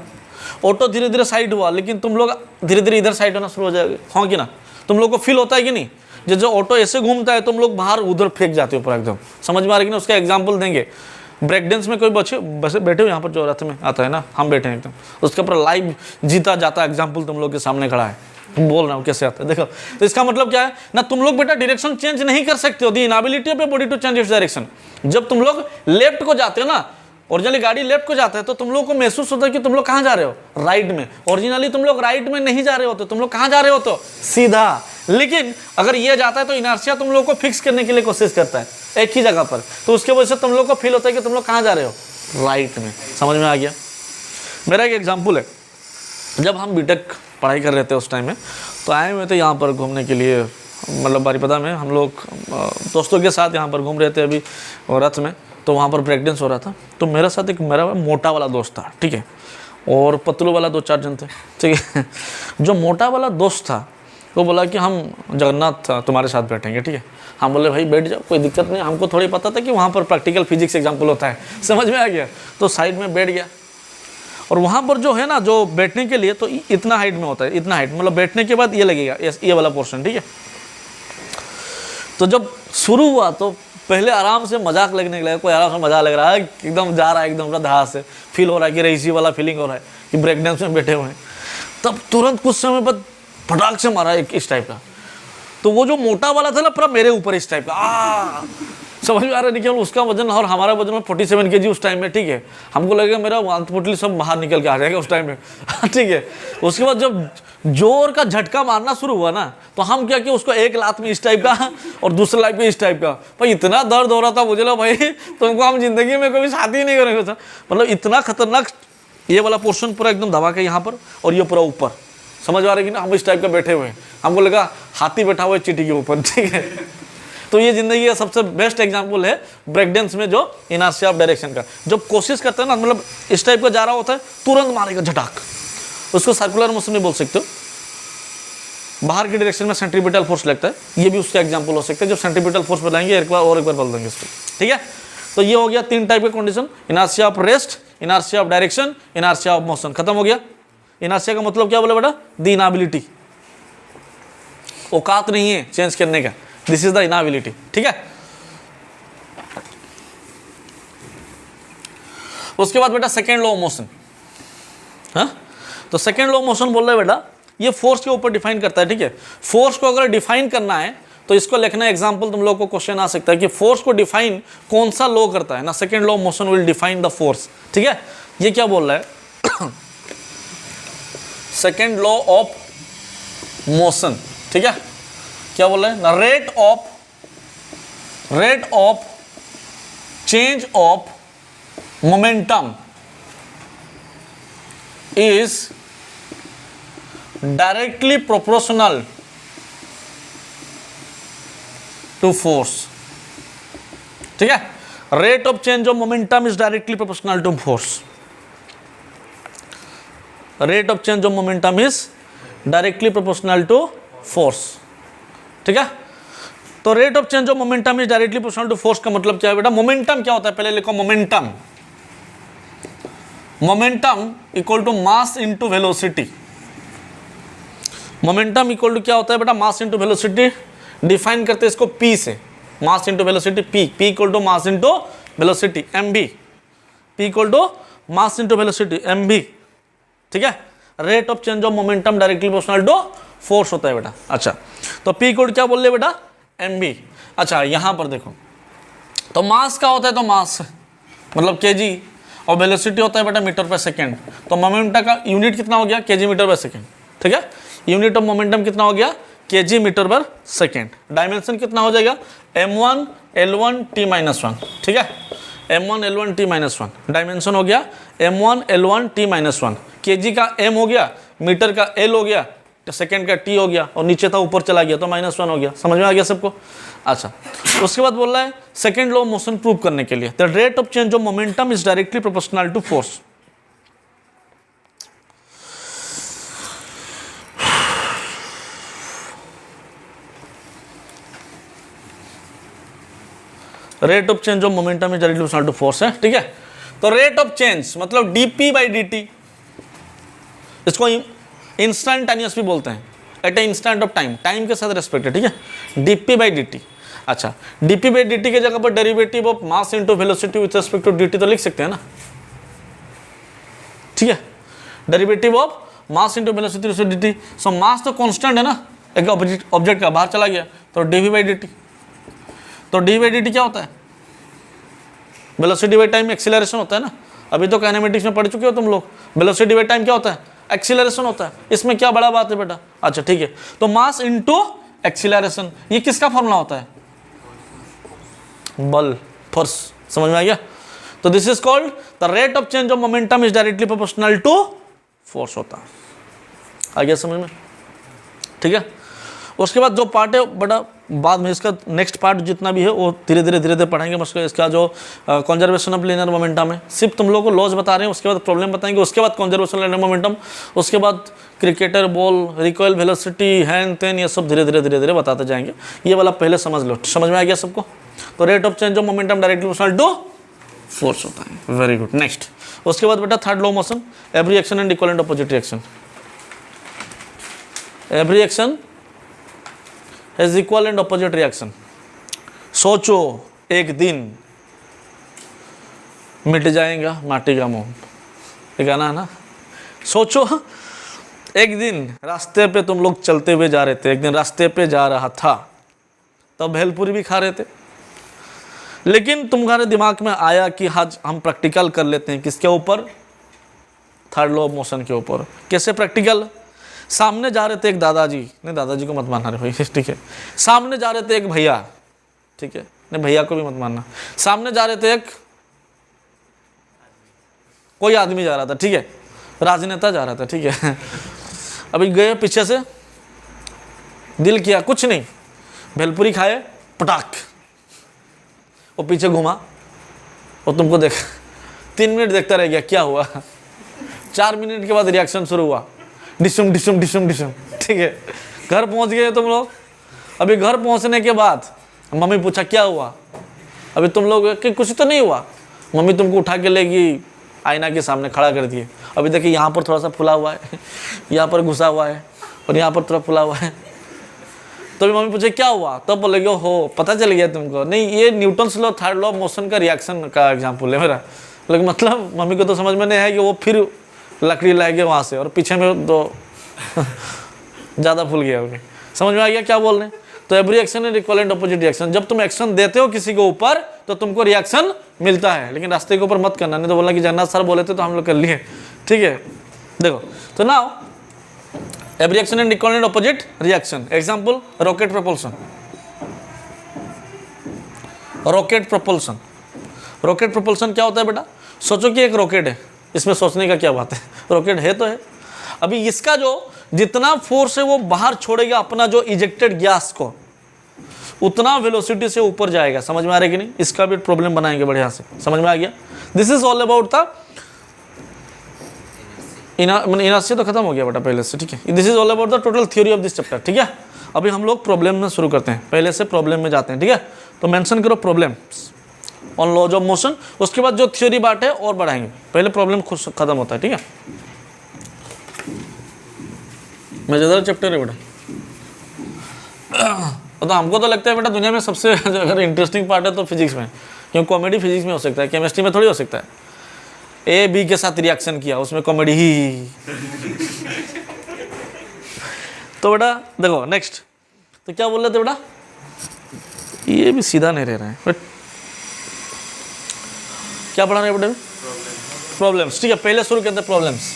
ऑटो धीरे धीरे साइड हुआ, लेकिन तुम लोग धीरे धीरे इधर साइड होना शुरू हो जाएगा, हाँ कि ना? तुम लोग को फील होता है कि नहीं? जो ऑटो ऐसे घूमता है तुम लोग बाहर उधर फेंक जाते हो पूरा एकदम, समझ में आ रही है कि ना? उसका एग्जाम्पल देंगे। ब्रेक डांस में कोई बच्चे बस बैठे हो यहाँ पर, जो रथ में आता है ना, हम बैठे हैं एकदम, उसके ऊपर लाइव जीता जाता एग्जाम्पल तुम लोग के सामने खड़ा है, बोल रहा हूँ कैसे आता है, देखो। तो इसका मतलब क्या है ना? तुम लोग बेटा डायरेक्शन चेंज नहीं कर सकते हो, the inability of a body to change its direction. जब तुम लोग लेफ्ट को जाते हो ना, ओरिजिनली गाड़ी लेफ्ट को जाता है, तो तुम लोग को महसूस होता है कि तुम लोग कहाँ जा रहे हो? राइट में। ओरिजिनली तुम लोग राइट में नहीं जा रहे हो, तो तुम लोग कहाँ जा रहे हो? तो सीधा। लेकिन अगर ये जाता है तो इनर्शिया तुम लोग को फिक्स करने के लिए कोशिश करता है एक ही जगह पर, तो उसके वजह से तुम लोग को फील होता है कि तुम लोग कहाँ जा रहे हो? राइट में। समझ में आ गया? मेरा एक एग्जाम्पल है, जब हम बीटेक पढ़ाई कर रहे थे उस टाइम में, तो आए हुए थे यहाँ पर घूमने के लिए, मतलब बारीपदा में हम लोग दोस्तों के साथ यहाँ पर घूम रहे थे अभी रथ में, तो वहाँ पर ब्रेक डांस हो रहा था। तो मेरे साथ एक मेरा मोटा वाला दोस्त था, ठीक है, और पतलू वाला 2-4 जन थे, ठीक है। जो मोटा वाला दोस्त था वो बोला कि हम जगन्नाथ तुम्हारे साथ बैठेंगे, ठीक है। हम बोले भाई बैठ जाओ, कोई दिक्कत नहीं, हमको थोड़ी पता था कि वहाँ पर प्रैक्टिकल फिजिक्स एग्जाम्पल होता है, समझ में आ गया। तो साइड में बैठ गया, और वहाँ पर जो है ना, जो बैठने के लिए तो इतना हाइट में होता है, इतना हाइट, मतलब बैठने के बाद ये लगेगा, ये वाला पोर्शन, ठीक है। तो जब शुरू हुआ तो पहले आराम से मजाक लगने लगा, कोई आराम से मजाक लग रहा है, एकदम जा रहा है, एकदम धार से फील हो रहा है कि रईसी वाला फीलिंग हो रहा है कि ब्रेक डांस में बैठे हुए हैं। तब तुरंत कुछ समय बाद फटाक से मारा एक इस टाइप का, तो वो जो मोटा वाला था ना पूरा मेरे ऊपर इस टाइप का, समझ में आ रहा है? केवल उसका वजन और हमारा वजन 47 kg उस टाइम में, ठीक है। हमको लगेगा मेरा वांत सब बाहर निकल के आ जाएगा उस टाइम में, ठीक है। उसके बाद जब जोर का झटका मारना शुरू हुआ ना, तो हम क्या किया, उसको एक लात में इस टाइप का और दूसरे लात में इस टाइप का। भाई इतना दर्द हो रहा था मुझे, लो भाई तुमको हम जिंदगी में कभी शादी ही नहीं करेंगे था, मतलब इतना खतरनाक। ये वाला पोर्शन पूरा एकदम दबा के यहाँ पर, और ये पूरा ऊपर, समझ आ रही है कि ना? हम इस टाइप का बैठे हुए हैं, हमको लगा हाथी बैठा हुआ है चींटी के ऊपर, ठीक है। तो ये जिंदगी का सबसे बेस्ट एग्जांपल है ब्रेक डांस में, जो इनर्शिया ऑफ डायरेक्शन का। जब कोशिश करते हैं ना, मतलब इस टाइप का जा रहा होता है, तुरंत मारेगा झटाक, उसको सर्कुलर मोशन नहीं बोल सकते हो। बाहर की डायरेक्शन में सेंट्रीपिटल फोर्स लगता है, ये भी उसका एग्जांपल हो सकता है। जब सेंट्रीपिटल फोर्स बताएंगे एक बार बोल देंगे इसको, ठीक है। तो ये हो गया 3 टाइप के condition, inertia of rest, inertia of direction, inertia of motion, खत्म हो गया। इनर्शिया का मतलब क्या बोले बेटा? द इनएबिलिटी, औकात नहीं है चेंज करने का, दिस इज द इनएबिलिटी, ठीक है। उसके बाद बेटा सेकेंड लॉ ऑफ मोशन, हाँ, तो सेकेंड लॉ ऑफ मोशन बोल रहे बेटा, ये फोर्स के ऊपर डिफाइन करता है, ठीक है। फोर्स को अगर डिफाइन करना है तो इसको लिखना है, एग्जांपल तुम लोग को क्वेश्चन आ सकता है कि फोर्स को डिफाइन कौन सा लॉ करता है ना, second law of motion will define the force, ठीक है। ये क्या बोल रहा है? सेकेंड लॉ ऑफ मोशन, ठीक है, क्या बोल रहे हैं ना, rate of rate of change of momentum is directly proportional to force. ठीक है, rate of change of momentum is directly proportional to force. Rate of change of momentum is directly proportional to force. ठीक है, तो rate of change of momentum is directly proportional to force का मतलब क्या है बेटा? मोमेंटम क्या होता है? पहले लिखो momentum. Momentum equal to mass into velocity. Momentum equal to क्या होता है बेटा? मास इनटू वेलोसिटी। डिफाइन करते हैं इसको पी से, mass into velocity P. P equal to mass into velocity M B. P equal to mass into velocity M B. ठीक है, rate of change of momentum directly proportional to force होता है बेटा। अच्छा, तो पी कोड क्या बोल रहे बेटा? M B. अच्छा, यहां पर देखो, तो मास का होता है तो मास मतलब केजी, और वेलोसिटी होता है बेटा मीटर पर सेकेंड। तो मोमेंटम का यूनिट कितना हो गया? केजी मीटर पर सेकेंड। ठीक है, यूनिट ऑफ मोमेंटम कितना हो गया? केजी मीटर पर सेकेंड। डायमेंशन कितना हो जाएगा? m1 l1 t-1। ठीक है, m1 l1 t-1 डायमेंशन हो गया m1 l1 t-1। केजी का m हो गया, मीटर का l हो गया, सेकेंड का t हो गया, और नीचे था ऊपर चला गया तो -1 हो गया। समझ में आ गया सबको? अच्छा, उसके बाद बोल रहा है second law of motion prove करने के लिए the rate of change of momentum is directly proportional to force. Rate of change of momentum is directly proportional to force है। ठीक है, तो रेट ऑफ चेंज मतलब dp/dt, इसको इंस्टेंटेनियस भी बोलते हैं, at a instant of time, time के साथ रेस्पेक्ट है। ठीक है, dp/dt। अच्छा, dp/dt के जगह पर derivative of mass into velocity with respect to dt तो लिख सकते हैं ना। ठीक है, derivative of mass into velocity with dt। So mass तो कांस्टेंट है ना, एक ऑब्जेक्ट का बाहर चला गया तो dv/dt। तो dv/dt क्या होता है? वेलोसिटी बाय टाइम एक्सीलरेशन होता है ना। अभी तो काइनेमेटिक्स में पढ़ चुके हो तुम लोग, वेलोसिटी बाय टाइम क्या होता है? एक्सीलरेशन होता है। इसमें क्या बड़ा बात है बेटा? अच्छा ठीक है, तो मास इनटू एक्सीलरेशन, ये किसका फॉर्मूला होता है? बल, फोर्स। समझ में आ गया? तो this is called the rate of change of momentum is directly proportional to force होता है। आ गया समझ में? ठीक है, उसके बाद जो पार्ट है बड़ा बाद में, इसका नेक्स्ट पार्ट जितना भी है वो धीरे धीरे पढ़ेंगे। मुझको इसका जो कंजर्वेशन ऑफ लीनियर मोमेंटम है, सिर्फ तुम लोगों को लॉज बता रहे हैं, उसके बाद प्रॉब्लम बताएंगे, उसके बाद कंजर्वेशन लीनियर मोमेंटम, उसके बाद cricketer ball, recoil velocity, hand तेन, ये सब धीरे धीरे बताते जाएंगे। ये वाला पहले समझ लो। समझ में आ गया सबको? तो rate of change of momentum directly proportional to force होता है। Very good. नेक्स्ट, उसके बाद बेटा third law of motion, every action and equal and opposite reaction. Every action has equal and opposite reaction. सोचो एक दिन मिट जाएगा माटी का मोह, ये गाना है ना। सोचो एक दिन रास्ते पे तुम लोग चलते हुए जा रहे थे, एक दिन रास्ते पे जा रहा था, तब भेलपुरी भी खा रहे थे, लेकिन तुम्हारे दिमाग में आया कि आज हम प्रैक्टिकल कर लेते हैं। किसके ऊपर? थर्ड लॉ ऑफ मोशन के ऊपर। कैसे प्रैक्टिकल? सामने जा रहे थे एक दादाजी, नहीं दादाजी को मत मानना रे भाई, ठीक है। सामने जा रहे थे एक भैया, ठीक है, नहीं भैया को भी मत मानना। सामने जा रहे थे एक कोई आदमी जा रहा था, ठीक है, राजनेता जा रहा था, ठीक है। अभी गए पीछे से, दिल किया कुछ नहीं, भेलपुरी खाए, पटाख, वो पीछे घुमा और तुमको देखा, 3 मिनट देखता रह गया, क्या हुआ? 4 मिनट के बाद रिएक्शन शुरू हुआ, डिशम डिशम डिशम डिशम, ठीक है। घर पहुंच गए तुम लोग। अभी घर पहुंचने के बाद मम्मी पूछा क्या हुआ? अभी तुम लोग कि कुछ तो नहीं हुआ। मम्मी तुमको उठा के लेगी, आईना के सामने खड़ा कर दिए। अभी देखिए यहाँ पर थोड़ा सा फुला हुआ है, यहाँ पर घुसा हुआ है, और यहाँ पर थोड़ा फुला हुआ है। तो अभी मम्मी पूछे क्या हुआ? तब बोलेगे हो पता चल गया तुमको। नहीं, ये Newton's law, third law of motion का रिएक्शन का एग्जाम्पल है मेरा। लेकिन मतलब मम्मी को तो समझ में नहीं है कि वो फिर लकड़ी लाएंगे वहाँ से, और पीछे में तो ज़्यादा फूल गया। ओके, समझ में आ गया क्या बोल रहे हैं? तो every action and equal and opposite reaction. जब तुम एक्शन देते हो किसी के ऊपर तो तुमको रिएक्शन मिलता है, लेकिन रास्ते के ऊपर मत करना, नहीं तो बोलना कि जगन्नाथ सर बोले थे तो हम लोग कर लिए, ठीक है। देखो, तो now every action and equal and opposite reaction. Example, rocket propulsion. Rocket propulsion. Rocket propulsion क्या होता है बेटा? सोचो कि एक रॉकेट है, इसमें सोचने का क्या बात है, रॉकेट है तो है। अभी इसका जो जितना फोर्स है वो बाहर छोड़ेगा अपना जो इजेक्टेड गैस को, उतना वेलोसिटी से ऊपर जाएगा। समझ में आ रहा है कि नहीं? इसका भी प्रॉब्लम बनाएंगे बढ़िया से, समझ में आ गया? This is all about the inertia तो खत्म हो गया बेटा पहले से, ठीक है। This is all about the total theory of this chapter, ठीक है। अभी हम लोग प्रॉब्लम में शुरू करते हैं, पहले से प्रॉब्लम में जाते हैं, ठीक है। तो मेंशन करो problem on laws of motion, उसके बाद जो थ्योरी बात है और बढ़ाएंगे, पहले प्रॉब्लम खुद खत्म होता है, ठीक है। मजेदार चैप्टर है बेटा। तो हमको तो लगता है बेटा दुनिया में सबसे अगर इंटरेस्टिंग पार्ट है तो फिजिक्स में, क्योंकि कॉमेडी फिजिक्स में हो सकता है, केमिस्ट्री में थोड़ी हो सकता है। ए बी के साथ रिएक्शन किया, उसमें कॉमेडी ही। तो बेटा देखो नेक्स्ट, तो क्या बोल रहे थे बेटा? ये भी सीधा नहीं रह रहे हैं बट क्या पढ़ा रहे हैं बेटा? प्रॉब्लम्स, ठीक है। पहले शुरू करते हैं प्रॉब्लम्स।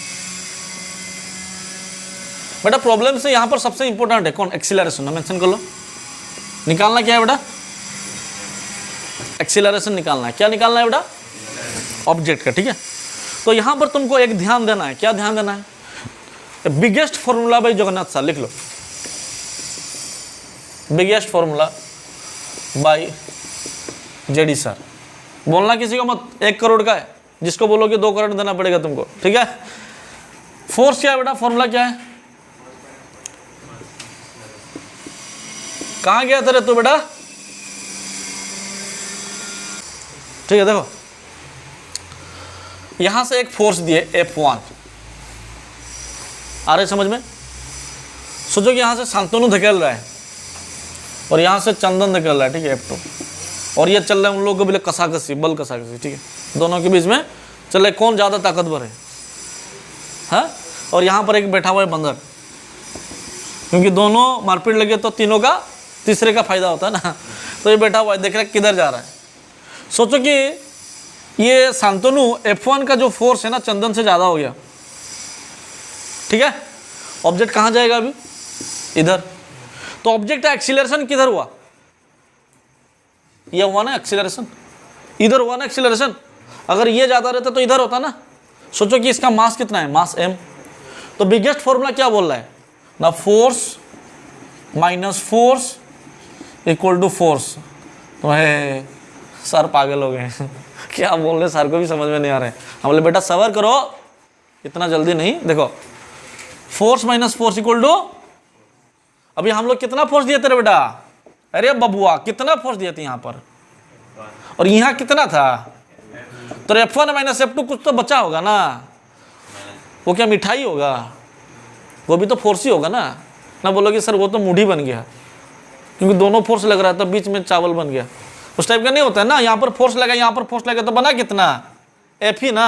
बेटा प्रॉब्लम से यहाँ पर सबसे इंपॉर्टेंट है कौन? एक्सीलरेशन। मेंशन कर लो। निकालना क्या है बेटा? एक्सीलरेशन निकालना है। क्या निकालना है बेटा? ऑब्जेक्ट का, ठीक है। तो यहाँ पर तुमको एक ध्यान देना है। क्या ध्यान देना है? Biggest formula by Jagannath sir, लिख लो। Biggest formula by JD sir. बोलना किसी को मत 1 करोड़ का है, जिसको बोलोगे 2 करोड़ देना पड़ेगा तुमको, ठीक है। फोर्स क्या है बेटा? फॉर्मूला क्या है? कहां गया था रे तू बेटा? ठीक है, देखो यहां से एक फोर्स दिए F1 आ रहे समझ में। सोचो कि यहां से शांतनु धकेल रहा है और यहां से चंदन धकेल रहा है, ठीक है, F2, और ये चल रहा है उन लोगों को भी कसाकसी, बल कसाकसी, ठीक है। दोनों के बीच में चल रहा है कौन ज्यादा ताकतवर है, हाँ? और यहां पर एक बैठा हुआ है बंदर, क्योंकि दोनों मारपीट लगे तो तीनों का तीसरे का फायदा होता है ना। तो ये बैठा हुआ है, देख रहा है किधर जा रहा है। सोचो कि ये शांतनु F1 का जो फोर्स है ना चंदन से ज्यादा हो गया, ठीक है। ऑब्जेक्ट कहां जाएगा अभी? इधर। तो ऑब्जेक्ट का एक्सीलरेशन किधर हुआ? ये हुआ ना एक्सीलरेशन, इधर हुआ ना एक्सीलरेशन। अगर ये ज्यादा रहता तो इधर होता ना। सोचो कि इसका मास कितना है? Mass m। तो बिगेस्ट फॉर्मूला क्या बोल रहा है ना? Force minus force equal to force. तो है सर पागल हो गए क्या बोल रहे, सर को भी समझ में नहीं आ रहा है। हम बोले बेटा सबर करो, इतना जल्दी नहीं। देखो force minus force equal to, अभी हम लोग कितना फोर्स दिए थे बेटा? अरे बबुआ कितना फोर्स दिए थे यहाँ पर, और यहाँ कितना था? तो F1 माइनस F2 कुछ तो बचा होगा ना। वो क्या मिठाई होगा? वो भी तो फोर्स ही होगा ना बोलोगे सर वो तो मूढ़ी बन गया, क्योंकि दोनों फोर्स लग रहा था, बीच में चावल बन गया। उस टाइप का नहीं होता है ना। यहाँ पर फोर्स लगा, यहाँ पर फोर्स लगा, तो बना कितना? F ही ना।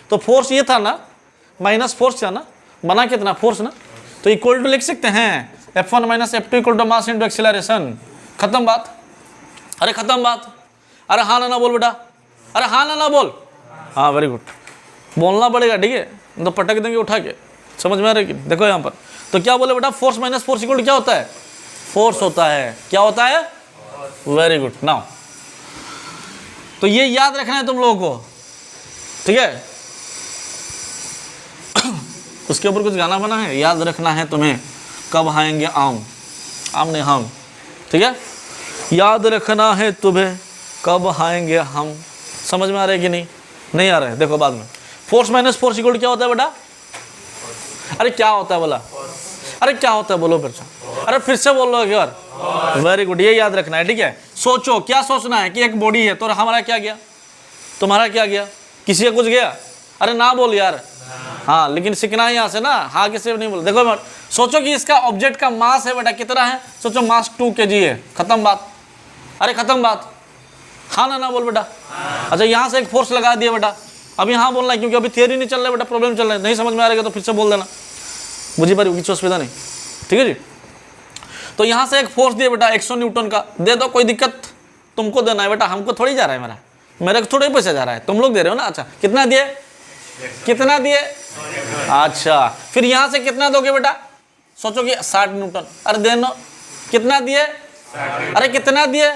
तो फोर्स ये था ना, माइनस फोर्स था ना, बना कितना? फोर्स ना। तो इक्वल टू लिख सकते हैं F1 minus F2 equal to mass into acceleration. खत्म बात। अरे खत्म बात। अरे हाँ ना बोल बेटा, अरे हाँ ना बोल। हाँ वेरी गुड, बोलना पड़ेगा, ठीक है। तो पटक देंगे उठा के, समझ में आ रहा है कि? देखो यहाँ पर तो क्या बोले बेटा? Force minus force equal to क्या होता है? फोर्स होता है। क्या होता है? Very good. नाउ तो ये याद रखना है तुम लोगों को, ठीक है। उसके ऊपर कुछ गाना बना है, याद रखना है तुम्हें, कब आएंगे आम, आमने हम, ठीक है। याद रखना है तुम्हें, कब आएंगे हम। समझ में आ रहा है कि नहीं? नहीं आ रहा है, देखो बाद में। फोर्स माइनस फोर्स इक्वल क्या होता है बेटा? अरे क्या होता है बोला? अरे क्या होता है बोलो फिर से? अरे फिर से बोल लो एक बार। वेरी गुड, ये याद रखना है, ठीक है। सोचो क्या सोचना है कि एक बॉडी है, तो हमारा क्या गया, तुम्हारा क्या गया, किसी का कुछ गया? अरे ना बोल यार। हाँ लेकिन सीखना है यहाँ से ना, हाँ किसी नहीं बोल। देखो सोचो कि इसका ऑब्जेक्ट का मास है बेटा कितना है? सोचो मास 2 kg है। खत्म बात। अरे खत्म बात। हाँ ना बोल बेटा। अच्छा यहाँ से एक फोर्स लगा दिया बेटा, अभी हाँ बोलना है, क्योंकि अभी थियरी नहीं चल रहा है बेटा, प्रॉब्लम चल रहा है। नहीं समझ में आ रहा है तो फिर से बोल देना, बुझी पारी कुछ असुविधा नहीं, ठीक है जी। तो यहाँ से एक फोर्स दिया बेटा 100 न्यूटन का, दे दो, कोई दिक्कत? तुमको देना है बेटा, हमको थोड़ी जा रहा है, मेरे को थोड़ा ही पैसा जा रहा है, तुम लोग दे रहे हो ना। अच्छा कितना दिए? कितना दिए? अच्छा फिर यहाँ से कितना दोगे बेटा? सोचो कि 60 न्यूटन। अरे देनो कितना दिए? अरे कितना दिए,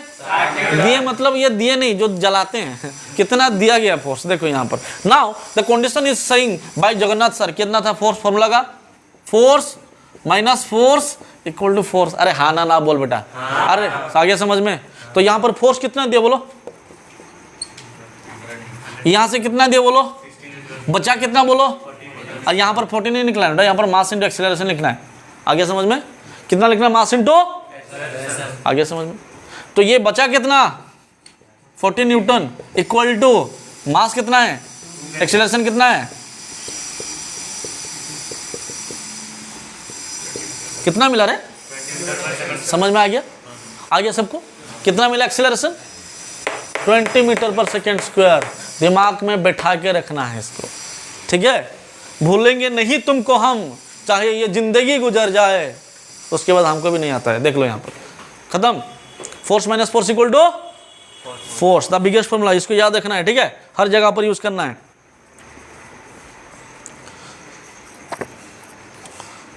दिए मतलब ये दिए नहीं जो जलाते हैं, कितना दिया गया फोर्स। देखो यहाँ पर now the condition is saying by Jagannath sir, कितना था फोर्स, फॉर्मूला का force minus force equal to force. अरे हाँ ना बोल बेटा, अरे आगे समझ में। तो यहाँ पर फोर्स कितना दिया बोलो, यहाँ से कितना दिया बोलो, बचा कितना बोलो, और यहाँ पर 14 नहीं निकला है, यहाँ पर मास इंटू एक्सीलरेशन लिखना है। आगे समझ में, कितना लिखना है, मास इंटू, आगे समझ में। तो ये बचा कितना 14 न्यूटन इक्वल टू मास कितना है, एक्सीलरेशन कितना है, कितना मिला रे, समझ में आ गया सबको, कितना मिला एक्सीलरेशन 20 मीटर पर सेकेंड स्क्वायर। दिमाग में बैठा के रखना है इसको, ठीक है, भूलेंगे नहीं तुमको हम, चाहे ये जिंदगी गुजर जाए। उसके बाद हमको भी नहीं आता है, देख लो यहाँ पर खत्म। Force minus force equal to force, the biggest formula, इसको याद रखना है, ठीक है, हर जगह पर यूज करना है।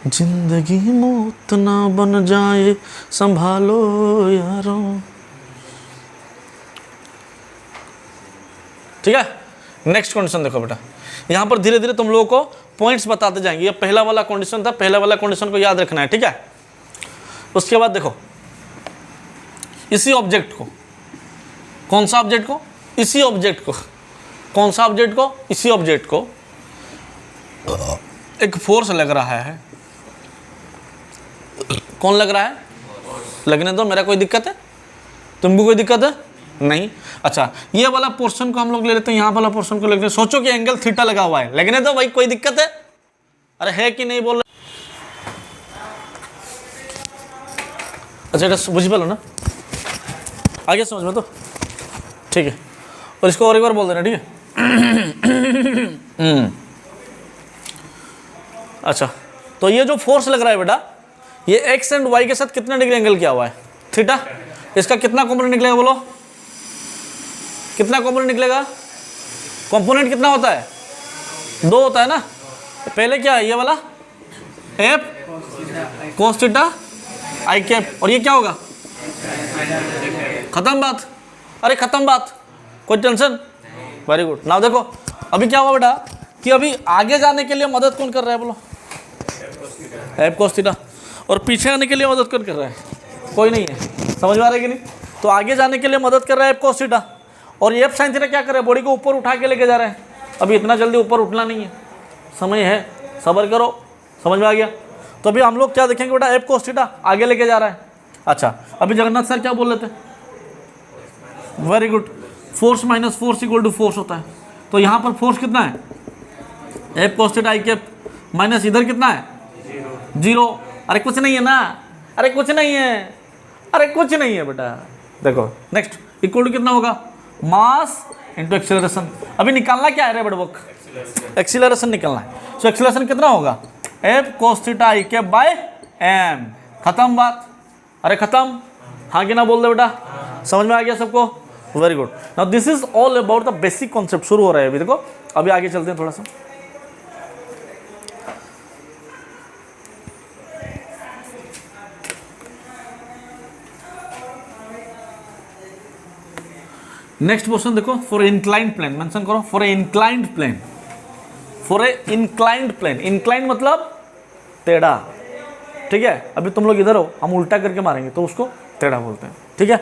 जिंदगी मौत ना बन जाए संभालो यारो, ठीक है। नेक्स्ट कंडीशन देखो बेटा, यहां पर धीरे धीरे तुम लोगों को पॉइंट्स बताते जाएंगे। ये पहला वाला कंडीशन था, पहला वाला कंडीशन को याद रखना है, ठीक है। उसके बाद देखो इसी ऑब्जेक्ट को, कौन सा ऑब्जेक्ट को, इसी ऑब्जेक्ट को, कौन सा ऑब्जेक्ट को, इसी ऑब्जेक्ट को एक फोर्स लग रहा है। कौन लग रहा है, लगने दो, मेरा कोई दिक्कत है, तुमको कोई दिक्कत है नहीं। अच्छा ये वाला पोर्शन को हम लोग ले लेते हैं, यहाँ वाला पोर्शन को ले लेते हैं। सोचो कि एंगल थीटा लगा हुआ है, लगने दो भाई, कोई दिक्कत है, अरे है कि नहीं बोल रहे। अच्छा এটা বুঝি পেলো ना, आगे समझ में तो ठीक है। और इसको और एक बार बोल देना, ठीक है। अच्छा तो ये जो फोर्स लग रहा है बेटा, ये एक्स एंड वाई के साथ कितना डिग्री एंगल किया हुआ है, थीटा। इसका कितना कंपोनेंट निकलेगा बोलो, कितना कंपोनेंट निकलेगा, कंपोनेंट कितना होता है, 2 होता है ना। पहले क्या है, ये वाला F cos theta I cap, और ये क्या होगा, खत्म बात, अरे खत्म बात, कोई टेंशन, वेरी गुड। नाउ देखो अभी क्या हुआ बेटा कि अभी आगे जाने के लिए मदद कौन कर रहा है बोलो, एफ कोस थीटा, और पीछे आने के लिए मदद कौन कर रहा है, कोई नहीं है, समझ में आ रहा है कि नहीं। तो आगे जाने के लिए मदद कर रहा है एफ कोस थीटा, और एफ साइन थीटा क्या कर रहा है, बॉडी को ऊपर उठा के लेके जा रहा है। अभी इतना जल्दी ऊपर उठना नहीं है, समय है, सब्र करो, समझ में आ गया। तो अभी हम लोग क्या देखेंगे बेटा, एफ कोस थीटा आगे लेके जा रहा है। अच्छा अभी जगन्नाथ सर क्या बोल रहे थे, very good, force minus force equal to force होता है। तो यहाँ पर फोर्स कितना है, F cos theta I cap, minus इधर कितना है 0। अरे कुछ नहीं है ना, अरे कुछ नहीं है, अरे कुछ नहीं है बेटा। देखो नेक्स्ट इक्वल टू कितना होगा, मास इंटू एक्सीलरेशन। अभी निकालना क्या है रे बड़बक, एक्सीलरेशन निकालना है। सो एक्सीलरेशन कितना होगा, F cos theta I cap by M, खत्म बात, अरे खत्म, हाँ कि ना बोल दो बेटा, समझ में आ गया सबको, very good. Now this is all about the basic concept, शुरू हो रहा है अभी। देखो अभी आगे चलते हैं थोड़ा सा। नेक्स्ट क्वेश्चन देखो, फॉर इंक्लाइंड प्लेन, मेंशन करो for a inclined plane, for a inclined plane, inclined मतलब टेढ़ा, ठीक है। अभी तुम लोग इधर हो, हम उल्टा करके मारेंगे तो उसको टेढ़ा बोलते हैं, ठीक है।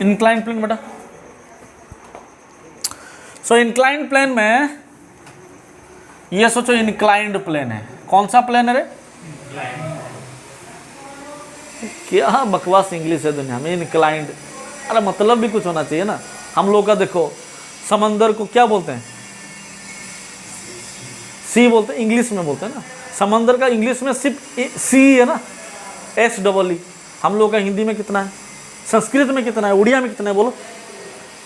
इंक्लाइंड प्लेन बेटा, सो इंक्लाइंड प्लेन में ये सोचो इंक्लाइंड प्लेन है, कौन सा प्लेन है रे, क्या बकवास इंग्लिश है दुनिया में, इंक्लाइंड, अरे मतलब भी कुछ होना चाहिए ना। हम लोग का देखो समंदर को क्या बोलते हैं, सी बोलते हैं, इंग्लिश में बोलते हैं ना। समंदर का इंग्लिश में सिर्फ सी है ना, SEE। हम लोग का हिंदी में कितना है, संस्कृत में कितना है, उड़िया में कितना है बोलो।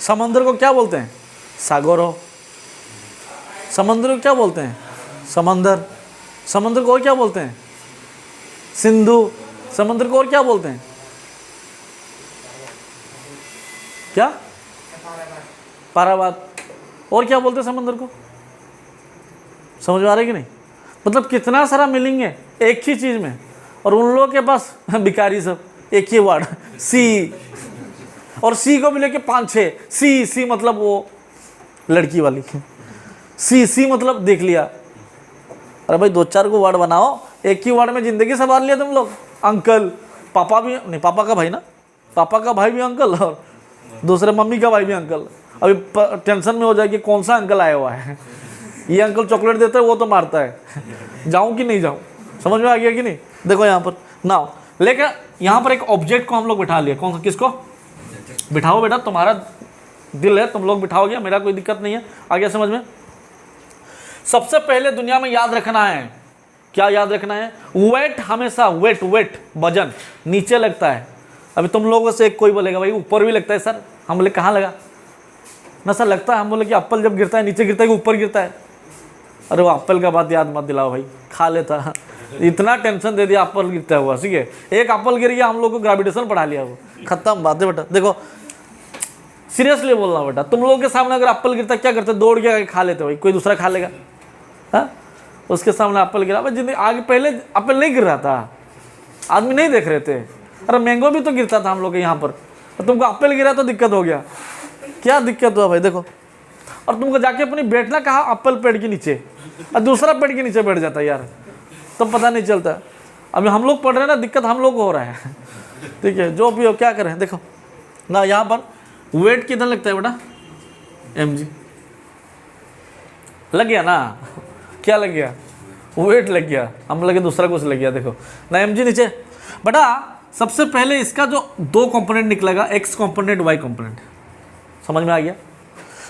समंदर को क्या बोलते हैं, सागरो। समंदर को क्या बोलते हैं, समंदर। समंदर को और क्या बोलते हैं, सिंधु। समंदर को और क्या बोलते हैं, क्या, पारावात। और क्या बोलते हैं समंदर को, समझ में आ रहा है कि नहीं। मतलब कितना सारा मीनिंग है एक ही चीज़ में, और उन लोगों के पास भिखारी सब, एक ही वर्ड सी, और सी को भी लेके 5-6 सी मतलब वो लड़की वाली सी मतलब देख लिया। अरे भाई 2-4 को वर्ड बनाओ, एक ही वर्ड में जिंदगी संभाल लिया तुम लोग। अंकल, पापा भी नहीं, पापा का भाई ना, पापा का भाई भी अंकल और दूसरे मम्मी का भाई भी अंकल। अभी टेंशन में हो जाए कि कौन सा अंकल आया हुआ है, ये अंकल चॉकलेट देता है वो तो मारता है, जाऊं कि नहीं जाऊं, समझ में आ गया कि नहीं। देखो यहाँ पर ना, लेकिन यहाँ पर एक ऑब्जेक्ट को हम लोग बिठा लिए। कौन सा, किसको बिठाओ बेटा, तुम्हारा दिल है, तुम लोग बिठाओगे, मेरा कोई दिक्कत नहीं है। आ गया समझ में। सबसे पहले दुनिया में याद रखना है, क्या याद रखना है, वेट हमेशा, वेट वजन नीचे लगता है। अभी तुम लोगों से कोई बोलेगा भाई ऊपर भी लगता है सर, हम बोले कहाँ लगा ना सर, लगता है। हम बोले कि एप्पल जब गिरता है नीचे गिरता है कि ऊपर गिरता है। अरे वो एप्पल का बात याद मत दिलाओ भाई, खा लेता, इतना टेंशन दे दिया एप्पल गिरता हुआ। ठीक है, एक एप्पल गिर गया, हम लोग को ग्रेविटेशन पढ़ा लिया, वो खत्म बात है बेटा। देखो सीरियसली बोलना बेटा, तुम लोगों के सामने अगर एप्पल गिरता क्या करते, दौड़ के खा लेते भाई, कोई दूसरा खा लेगा। हाँ, उसके सामने एप्पल गिरा भाई, जिंदगी आगे पहले एप्पल नहीं गिर रहा था, आदमी नहीं देख रहे थे। अरे मैंगो भी तो गिरता था हम लोग के यहाँ पर, तुमको एप्पल गिरा तो दिक्कत हो गया। क्या दिक्कत हुआ भाई देखो, और तुमको जाके अपनी बैठना कहा एप्पल पेड़ के नीचे, और दूसरा पेड़ के नीचे बैठ जाता यार, तो पता नहीं चलता। अभी हम लोग पढ़ रहे हैं ना, दिक्कत हम लोग को हो रहा है। ठीक है, जो भी हो क्या करें। देखो ना, यहाँ पर वेट किधर लगता है बेटा, mg लग गया ना, क्या लग गया, वेट लग गया, हम लगे दूसरा कुछ लग गया। देखो ना mg नीचे बेटा। सबसे पहले इसका जो 2 कंपोनेंट निकलेगा, x कंपोनेंट y कंपोनेंट, समझ में आ गया।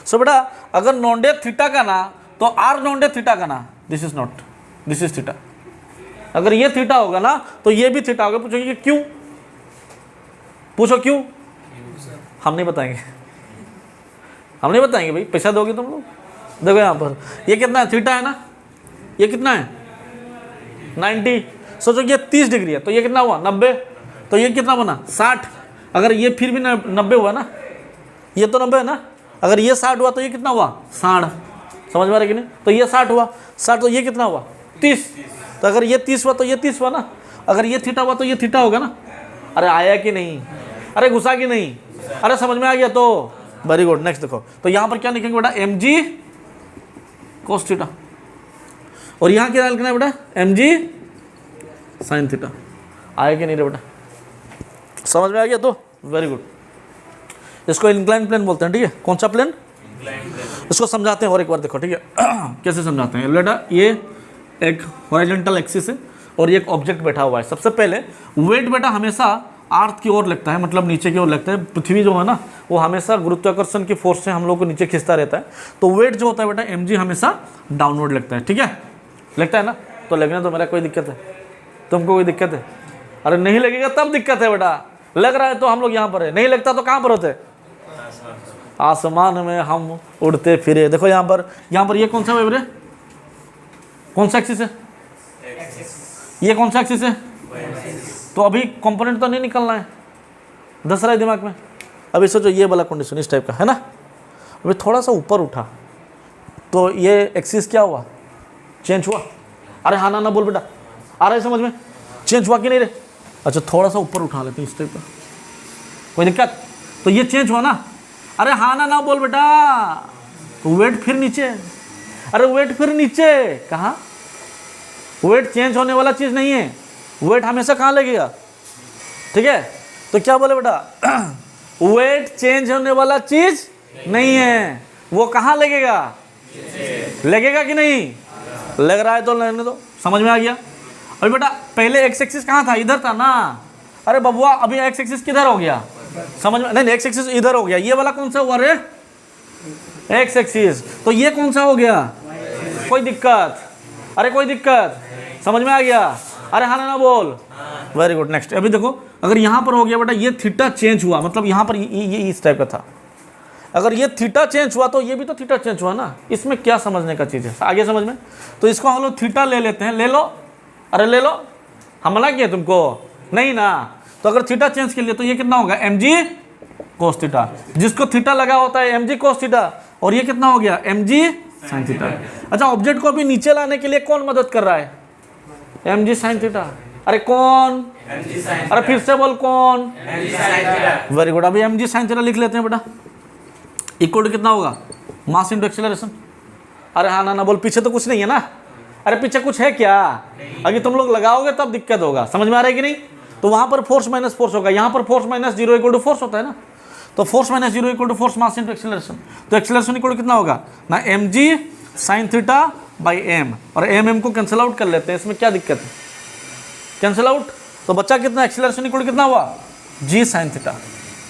सो बेटा अगर नॉन डेट थीटा का ना, तो r नॉन डेट थीटा का ना, this is not, this is theta. अगर ये थीटा होगा ना तो ये भी थीटा होगा। पूछोगे क्यों, पूछो क्यों, हम नहीं बताएंगे, हम नहीं बताएंगे भाई, पैसा दोगे तुम लोग। देखो यहाँ पर ये कितना है, थीटा है ना, ये कितना है 90। सोचो ये 30 डिग्री है, तो ये कितना हुआ 90, तो ये कितना बना 60। अगर ये फिर भी 90 हुआ ना, ये तो 90 है ना, अगर ये 60 हुआ तो ये कितना हुआ 60, समझ में आ रहा है कि नहीं। तो ये 60 हुआ, 60 तो ये कितना हुआ 30, तो अगर ये 30 हुआ तो ये 30 हुआ ना, अगर ये थीटा हुआ तो ये थीटा होगा ना। अरे आया कि नहीं, अरे घुसा कि नहीं, अरे समझ में आ गया। तो वेरी गुड, नेक्स्ट देखो, तो यहाँ पर क्या लिखेंगे बेटा, mg cos थीटा, और यहाँ क्या लिखना है बेटा, mg sin थीटा। आया कि नहीं रे बेटा, समझ में आ गया। तो वेरी गुड, इसको इंक्लाइन प्लेन बोलते हैं। ठीक है, कौन सा प्लेन, इसको समझाते हैं और एक बार देखो। ठीक है कैसे समझाते हैं बेटा। ये एक हॉरिजॉन्टल एक्सिस है और ये एक ऑब्जेक्ट बैठा हुआ है। सबसे पहले वेट बेटा हमेशा अर्थ की ओर लगता है, मतलब नीचे की ओर लगता है। पृथ्वी जो है ना वो हमेशा गुरुत्वाकर्षण की फोर्स से हम लोग को नीचे खींचता रहता है, तो वेट जो होता है बेटा mg हमेशा डाउनवर्ड लगता है। ठीक है, लगता है ना, तो लगने तो मेरा कोई दिक्कत है, तुमको कोई दिक्कत है। अरे नहीं लगेगा तब दिक्कत है बेटा, लग रहा है तो हम लोग यहाँ पर है, नहीं लगता तो कहाँ पर होते, आसमान में हम उड़ते फिरे। देखो यहाँ पर ये कौन सा वेव है, कौन सा एक्सिस है, ये कौन सा एक्सिस है, तो अभी कंपोनेंट तो नहीं निकलना है, दस रहा है दिमाग में। अभी सोचो ये वाला कंडीशन इस टाइप का है ना, अभी थोड़ा सा ऊपर उठा तो ये एक्सिस क्या हुआ, चेंज हुआ। अरे हाँ ना बोल बेटा, आ रहा है समझ में, चेंज हुआ कि नहीं रे। अच्छा थोड़ा सा ऊपर उठा लेते हैं इस टाइप का, कोई दिक्कत, तो ये चेंज हुआ ना। अरे हाँ ना बोल बेटा, वेट फिर नीचे, अरे वेट फिर नीचे कहाँ, वेट चेंज होने वाला चीज नहीं है, वेट हमेशा कहाँ लगेगा। ठीक है, तो क्या बोले बेटा, वेट चेंज होने वाला चीज नहीं है, वो कहाँ लगेगा, लगेगा कि नहीं, लग रहा है तो लगने दो, समझ में आ गया। अभी बेटा पहले एक्स एक्सिस कहाँ था, इधर था ना। अरे बबुआ अभी एक्स एक्सिस किधर हो गया, समझ में नहीं, एक्स एक्सिस इधर हो गया, ये वाला कौन सा हुआ रे, एक्स एक्सिस, तो ये कौन सा हो गया, कोई दिक्कत, अरे कोई दिक्कत, समझ में आ गया। अरे हाँ ना बोल, वेरी गुड। नेक्स्ट अभी देखो, अगर यहाँ पर हो गया बेटा ये थीटा चेंज हुआ, मतलब यहाँ पर ये इस टाइप का था, अगर ये थीटा चेंज हुआ तो ये भी तो थीटा चेंज हुआ ना, इसमें क्या समझने का चीज़ है, आगे समझ में। तो इसको हम लोग थीटा ले लेते हैं, ले लो, अरे ले लो, हमला किया तुमको नहीं ना। तो अगर थीटा चेंज के लिए तो ये कितना होगा, mg cos थीटा, जिसको थीटा लगा होता है mg cos थीटा, और ये कितना हो गया mg sin थीटा। अच्छा ऑब्जेक्ट को भी नीचे लाने के लिए कौन मदद कर रहा है, mg sin थीटा। अरे कौन, अरे फिर से बोल कौन, वेरी गुड। अभी mg sin थीटा लिख लेते हैं बेटा, इक्वल टू कितना होगा, मास इंटू एक्सेलरेशन। अरे हाँ ना बोल, पीछे तो कुछ नहीं है ना, अरे पीछे कुछ है क्या, अगर तुम लोग लगाओगे तब दिक्कत होगा, समझ में आ रहा है कि नहीं। तो वहां पर फोर्स माइनस फोर्स होगा, यहाँ पर force minus zero equal to force होता है ना, तो force minus zero equal to force mass into acceleration, तो एक्सेलरेशन इक्वल टू कितना होगा ना, mg sin theta by m, और m को कैंसिल आउट कर लेते हैं, इसमें क्या दिक्कत है, कैंसिल आउट, तो बच्चा कितना, एक्सेलरेशन इक्वल कितना हुआ, g sin थीटा,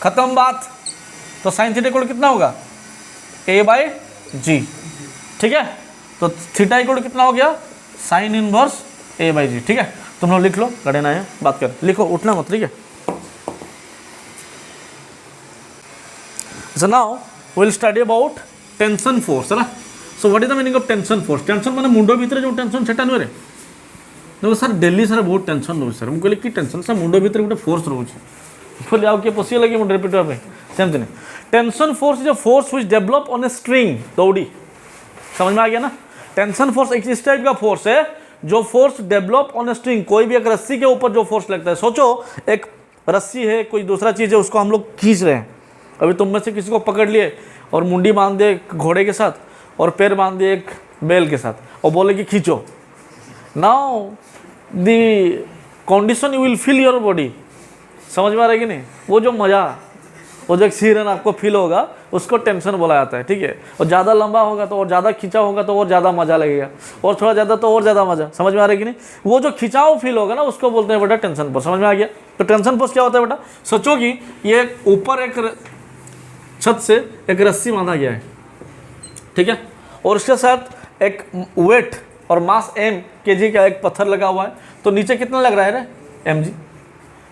खत्म बात। तो sin थीटा इक्वल कितना होगा, a बाई g, ठीक है। तो थीटा इक्वल कितना हो गया, साइन इनवर्स a बाई जी, ठीक है। तुम लोग लिख लो, लड़े ना है बात कर, लिखो, उठना मत, ठीक है। So now we'll study about tension force, है ना। So what is the meaning of tension force? Tension माने मुंडो भीतर जो टेंशन सेटा नुरे देखो सर, डेली सर बहुत टेंशन रोज सर, मुझे कि टेंशन सर मुंडो भीतर गोटे फोर्स रोज बोले आउ किए पशिए लगे मुझे रिपीट पे सेमती नहीं। Tension force is a force which develop on a string, दौड़ी, समझ में आ गया ना। टेंशन फोर्स एक इस टाइप का फोर्स है जो force develop on a string, कोई भी एक रस्सी के ऊपर जो फोर्स लगता है, सोचो एक रस्सी है, कोई दूसरा चीज है, उसको हम लोग खींच रहे हैं। अभी तुम में से किसी को पकड़ लिए और मुंडी बांध दे घोड़े के साथ और पैर बांध दिए एक बैल के साथ और बोले कि खींचो, now the condition you will feel your body, समझ में आ रहा है कि नहीं। वो जो मजा, वो जो एक्सीरन आपको फील होगा उसको टेंशन बोला जाता है, ठीक है। और ज़्यादा लंबा होगा तो और ज़्यादा खिंचा होगा तो और ज़्यादा मजा लगेगा, और थोड़ा ज़्यादा तो और ज़्यादा मजा, समझ में आ रहा है कि नहीं। वो जो खिंचाव फील होगा ना उसको बोलते हैं बेटा टेंशन फोर्स, समझ में आ गया। तो टेंशन फोर्स क्या होता है बेटा, सोचो कि ये ऊपर एक छत से एक रस्सी बांधा गया है, ठीक है, और उसके साथ एक वेट और मास m kg का एक पत्थर लगा हुआ है, तो नीचे कितना लग रहा है रे, mg,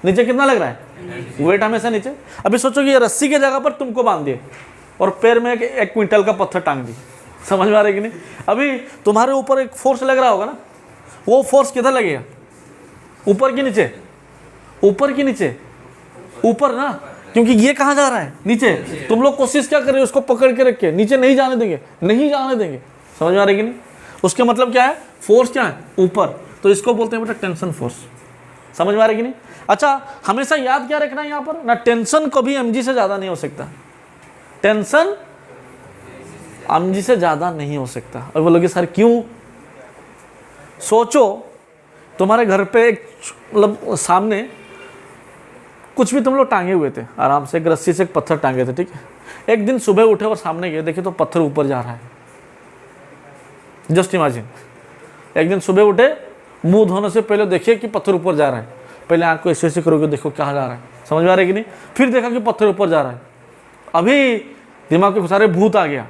नीचे कितना लग रहा है, वेट हमेशा नीचे। अभी सोचो कि ये रस्सी के जगह पर तुमको बांध दिए और पैर में एक क्विंटल का पत्थर टांग दी, समझ में आ रहा है कि नहीं। अभी तुम्हारे ऊपर एक फोर्स लग रहा होगा ना, वो फोर्स किधर लगेगा, ऊपर कि नीचे, ऊपर कि नीचे, ऊपर ना, क्योंकि ये कहाँ जा रहा है, नीचे। तुम लोग कोशिश क्या कर रहे हो, उसको पकड़ के रख के नीचे नहीं जाने देंगे, नहीं जाने देंगे, समझ में आ रही कि नहीं। उसका मतलब क्या है, फोर्स क्या है, ऊपर, तो इसको बोलते हैं बेटा टेंशन फोर्स, समझ में आ रही कि नहीं। अच्छा, हमेशा याद क्या रखना है यहाँ पर ना, टेंशन कभी mg से ज़्यादा नहीं हो सकता, टेंशन mg से ज़्यादा नहीं हो सकता। और बोलोगे सर क्यों, सोचो तुम्हारे घर पे एक मतलब सामने कुछ भी तुम लोग टांगे हुए थे, आराम से एक रस्सी से एक पत्थर टांगे थे, ठीक है। एक दिन सुबह उठे और सामने गए, देखे तो पत्थर ऊपर जा रहा है, जस्ट इमेजिन। एक दिन सुबह उठे, मुंह धोने से पहले देखिए कि पत्थर ऊपर जा रहा है, पहले आँख को ऐसे ऐसे करोगे, देखो क्या जा रहा है, समझ में आ रहा है कि नहीं। फिर देखा कि पत्थर ऊपर जा रहा है, अभी दिमाग के सारे भूत आ गया,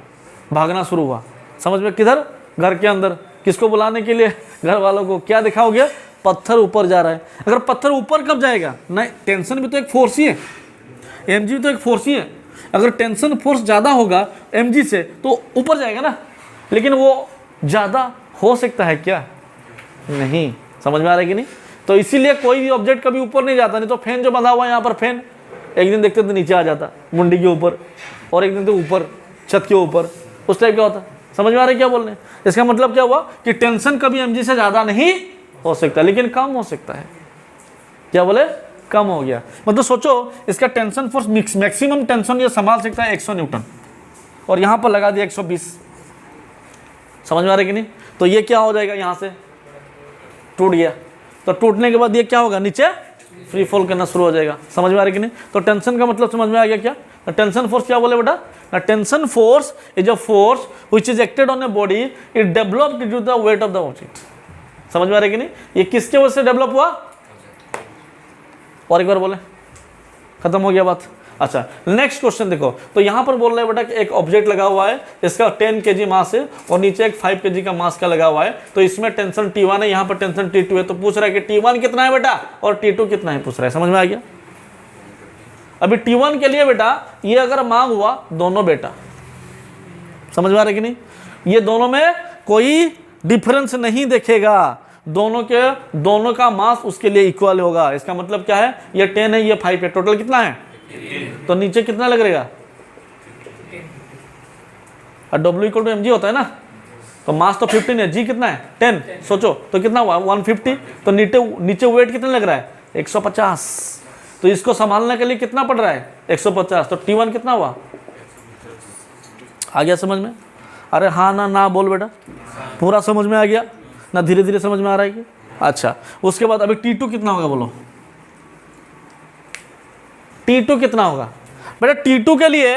भागना शुरू हुआ, समझ में, किधर, घर के अंदर, किसको बुलाने के लिए, घर वालों को। क्या देखा हो गया, पत्थर ऊपर जा रहा है। अगर पत्थर ऊपर कब जाएगा, नहीं, टेंशन भी तो एक फोर्स ही है, mg भी तो एक फोर्स ही है। अगर टेंशन फोर्स ज़्यादा होगा mg से तो ऊपर जाएगा ना, लेकिन वो ज़्यादा हो सकता है क्या, नहीं, समझ में आ रहा है कि नहीं। तो इसीलिए कोई भी ऑब्जेक्ट कभी ऊपर नहीं जाता, नहीं तो फैन जो बंधा हुआ है यहाँ पर, फैन एक दिन देखते तो नीचे आ जाता मुंडी के ऊपर, और एक दिन तो ऊपर छत के ऊपर, उस टाइप का होता। समझ में आ रहा है क्या बोलने, इसका मतलब क्या हुआ कि टेंशन कभी mg से ज़्यादा नहीं हो सकता, लेकिन कम हो सकता है। क्या बोले, कम हो गया, मतलब सोचो इसका टेंशन फोर्स मैक्सिमम टेंशन ये संभाल सकता है 100 न्यूटन, और यहाँ पर लगा दिया 120, समझ में आ रहा है कि नहीं। तो ये क्या हो जाएगा, यहाँ से टूट गया, तो टूटने के बाद ये क्या होगा, नीचे फ्री फॉल करना शुरू हो जाएगा, समझ में आ रहा है कि नहीं। तो टेंशन का मतलब समझ में आ गया क्या, टेंशन फोर्स क्या बोले बेटा, tension force is a force which is acted on a body, it developed due to the weight of the object, समझ में आ रहा है कि नहीं। ये किसके वजह से डेवलप हुआ, और एक बार बोले, खत्म हो गया बात। अच्छा, नेक्स्ट क्वेश्चन देखो, तो यहां पर बोल रहे हैं बेटा कि एक ऑब्जेक्ट लगा हुआ है, इसका 10 kg मास है और नीचे एक 5 kg का मास का लगा हुआ है, तो इसमें टेंशन T1 है, यहाँ पर टेंशन T2 है। तो पूछ रहा है कि T1 कितना है बेटा और T2 कितना है, पूछ रहा है, समझ में आ गया। अभी T1 के लिए बेटा ये अगर मांग हुआ दोनों बेटा, समझ में आ रहा है कि नहीं, ये दोनों में कोई डिफरेंस नहीं देखेगा, दोनों का मास उसके लिए इक्वल होगा। इसका मतलब क्या है, ये 10 है ये 5 है, टोटल कितना है, तो नीचे कितना लग रहेगा, और W इक्वल टू mg होता है ना, तो मास तो 15 है, g कितना है 10, सोचो तो कितना हुआ 150, तो नीचे वेट कितना लग रहा है 150। तो इसको संभालने के लिए कितना पड़ रहा है 150, तो T1 कितना हुआ? आ गया समझ में? अरे हाँ ना ना बोल बेटा, पूरा समझ में आ गया ना? धीरे धीरे समझ में आ रहा है कि? अच्छा, उसके बाद अभी T2 कितना होगा बोलो? T2 कितना होगा बेटा? T2 के लिए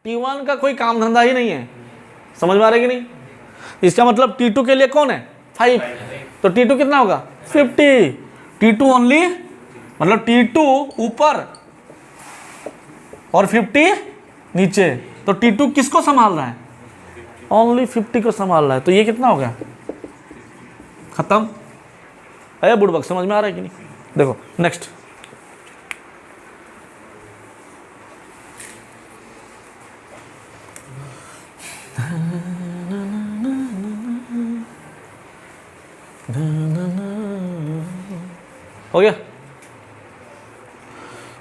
T1 का कोई काम धंधा ही नहीं है, समझ में आ रहा है कि नहीं? इसका मतलब T2 के लिए कौन है 5, तो T2 कितना होगा 50। T2 ओनली, मतलब T2 ऊपर और 50 नीचे, तो T2 किसको संभाल रहा है? ओनली 50 को संभाल रहा है। तो ये कितना हो गया? खत्म। अरे बुड़बक समझ में आ रहा है कि नहीं? देखो नेक्स्ट, हो गया।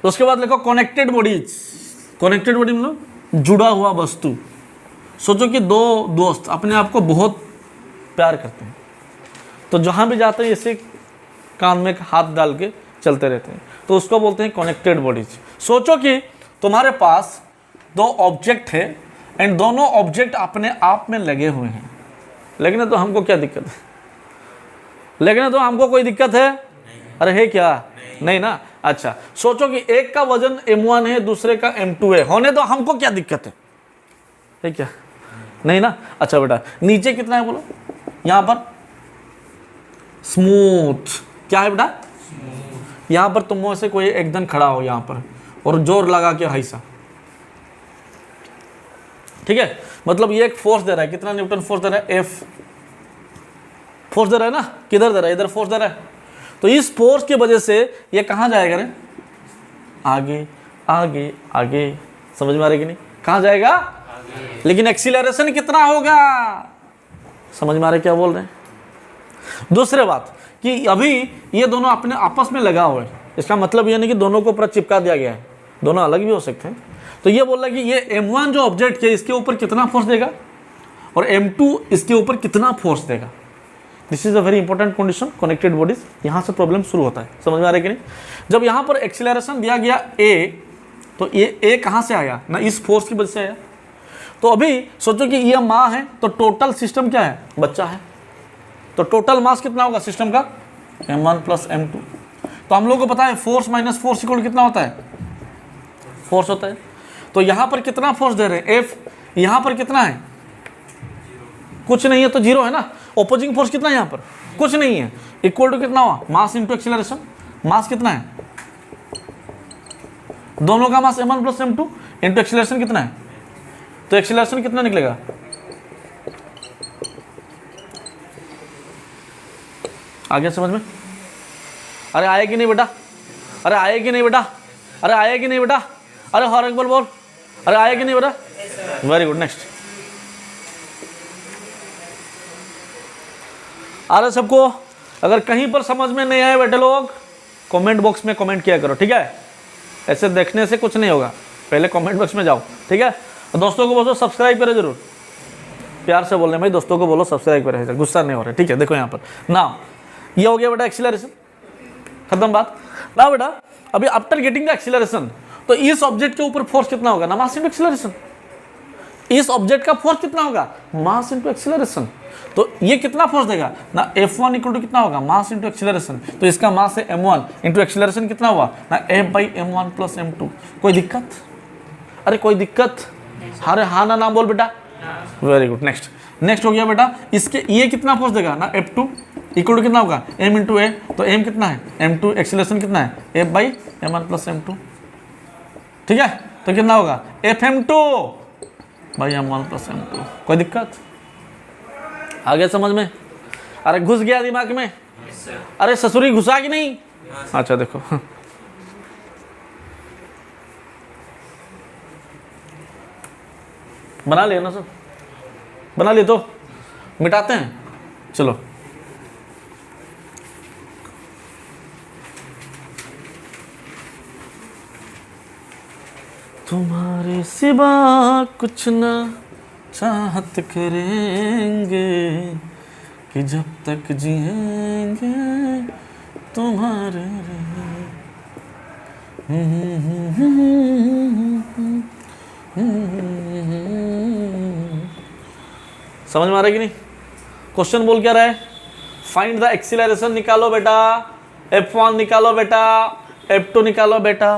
तो उसके बाद लिखो कनेक्टेड बॉडीज। कनेक्टेड बॉडी मतलब जुड़ा हुआ वस्तु। सोचो कि दो दोस्त अपने आप को बहुत प्यार करते हैं, तो जहां भी जाते हैं इसे कान में हाथ डाल के चलते रहते हैं, तो उसको बोलते हैं कनेक्टेड बॉडीज। सोचो कि तुम्हारे पास दो ऑब्जेक्ट है एंड दोनों ऑब्जेक्ट अपने आप में लगे हुए हैं, लेकिन तो हमको क्या दिक्कत है? लेकिन तो हमको कोई दिक्कत है? अरे है क्या? नहीं ना। अच्छा, सोचो कि एक का वजन M1 है, दूसरे का M2 है, होने दो, हमको क्या दिक्कत है क्या? नहीं ना। अच्छा बेटा, नीचे कितना है बोलो? यहां पर स्मूथ। क्या है बेटा? यहां पर तुम से कोई एकदम खड़ा हो यहां पर और जोर लगा के ऐसा, ठीक है? मतलब ये एक फोर्स दे रहा है, कितना न्यूटन फोर्स दे रहा है? F फोर्स दे रहा है ना? किधर दे रहा है? इधर फोर्स दे रहा है। तो इस फोर्स की वजह से ये कहां जाएगा रे? आगे आगे आगे। समझ में आ रही कि नहीं? कहां जाएगा? आगे। लेकिन एक्सीलरेशन कितना होगा? समझ में आ रहा है क्या बोल रहे हैं? दूसरी बात कि अभी ये दोनों अपने आपस में लगा हुआ है, इसका मतलब ये नहीं कि दोनों को ऊपर चिपका दिया गया है, दोनों अलग भी हो सकते हैं। तो ये बोल रहा है कि ये M1 जो ऑब्जेक्ट है इसके ऊपर कितना फोर्स देगा और M2 इसके ऊपर कितना फोर्स देगा। This is a very important condition connected bodies. यहाँ से प्रॉब्लम शुरू होता है, समझ में आ रहा है कि नहीं? जब यहाँ पर एक्सीलरेशन दिया गया A, तो ये A कहाँ से आया ना? इस फोर्स की वजह से आया। तो अभी सोचो कि ये माँ है, तो टोटल सिस्टम क्या है? बच्चा है। तो टोटल मास कितना होगा सिस्टम का? M1 plus M2। तो हम लोग को पता है फोर्स माइनस फोर्स इक्वल कितना होता है? फोर्स होता है। तो यहाँ पर कितना फोर्स दे रहे हैं? F। यहाँ पर कितना है? कुछ नहीं है, तो जीरो है ना। ओपोजिंग फोर्स कितना है यहाँ पर? कुछ नहीं है। इक्वल टू कितना हुआ? मास इंटू एक्सीलरेशन। मास कितना है? दोनों का मास M1 plus M2 into acceleration कितना है? तो एक्सीलरेशन कितना निकलेगा? आ गया समझ में? अरे आए कि नहीं बेटा? अरे आए कि नहीं बेटा? अरे आए कि नहीं बेटा? अरे हर एक बोल। अरे आए कि नहीं बेटा? Very good. नेक्स्ट। अरे सबको अगर कहीं पर समझ में नहीं आए बेटे लोग कमेंट बॉक्स में कमेंट किया करो, ठीक है? ऐसे देखने से कुछ नहीं होगा, पहले कमेंट बॉक्स में जाओ, ठीक है? और दोस्तों को बोलो सब्सक्राइब करें जरूर, प्यार से बोल रहे भाई, दोस्तों को बोलो सब्सक्राइब करें, गुस्सा नहीं हो रहा है, ठीक है? देखो यहाँ पर ना, ये हो गया बेटा एक्सीलरेशन, खत्म बात ना बेटा। अभी आफ्टर गेटिंग द एक्सीलरेशन, तो इस ऑब्जेक्ट के ऊपर फोर्स कितना होगा ना? मास इंटू एक्सीलरेशन। इस ऑब्जेक्ट का फोर्स कितना होगा? मास इंटू एक्सीलरेशन। तो ये कितना फोर्स देगा ना? F1 इक्वल टू कितना होगा? मास इंटू एक्सीलरेशन। तो इसका मास है M1 इंटू एक्सीलरेशन कितना हुआ ना? F by M1 plus M2। कोई दिक्कत? अरे कोई दिक्कत? अरे हाँ ना नाम बोल बेटा। Very good. नेक्स्ट हो गया बेटा, इसके ये कितना फोर्स देगा ना? F2 इक्वल टू कितना होगा? M into A। तो M कितना है? M2 एक्सीलरेशन कितना है? F by M1 plus M2, ठीक है? तो कितना होगा? FM2 by M1 plus M2। कोई दिक्कत? आगे समझ में? अरे घुस गया दिमाग में? अरे ससुरी घुसा कि नहीं? अच्छा देखो बना लिया ना सब? बना लिए तो मिटाते हैं, चलो। तुम्हारे सिवा कुछ ना चाहत करेंगे कि जब तक जिएंगे तुम्हारे समझ में आ रहा है कि नहीं? क्वेश्चन बोल क्या रहा है? फाइंड द एक्सीलरेशन निकालो बेटा, F1 निकालो बेटा, F2 निकालो बेटा।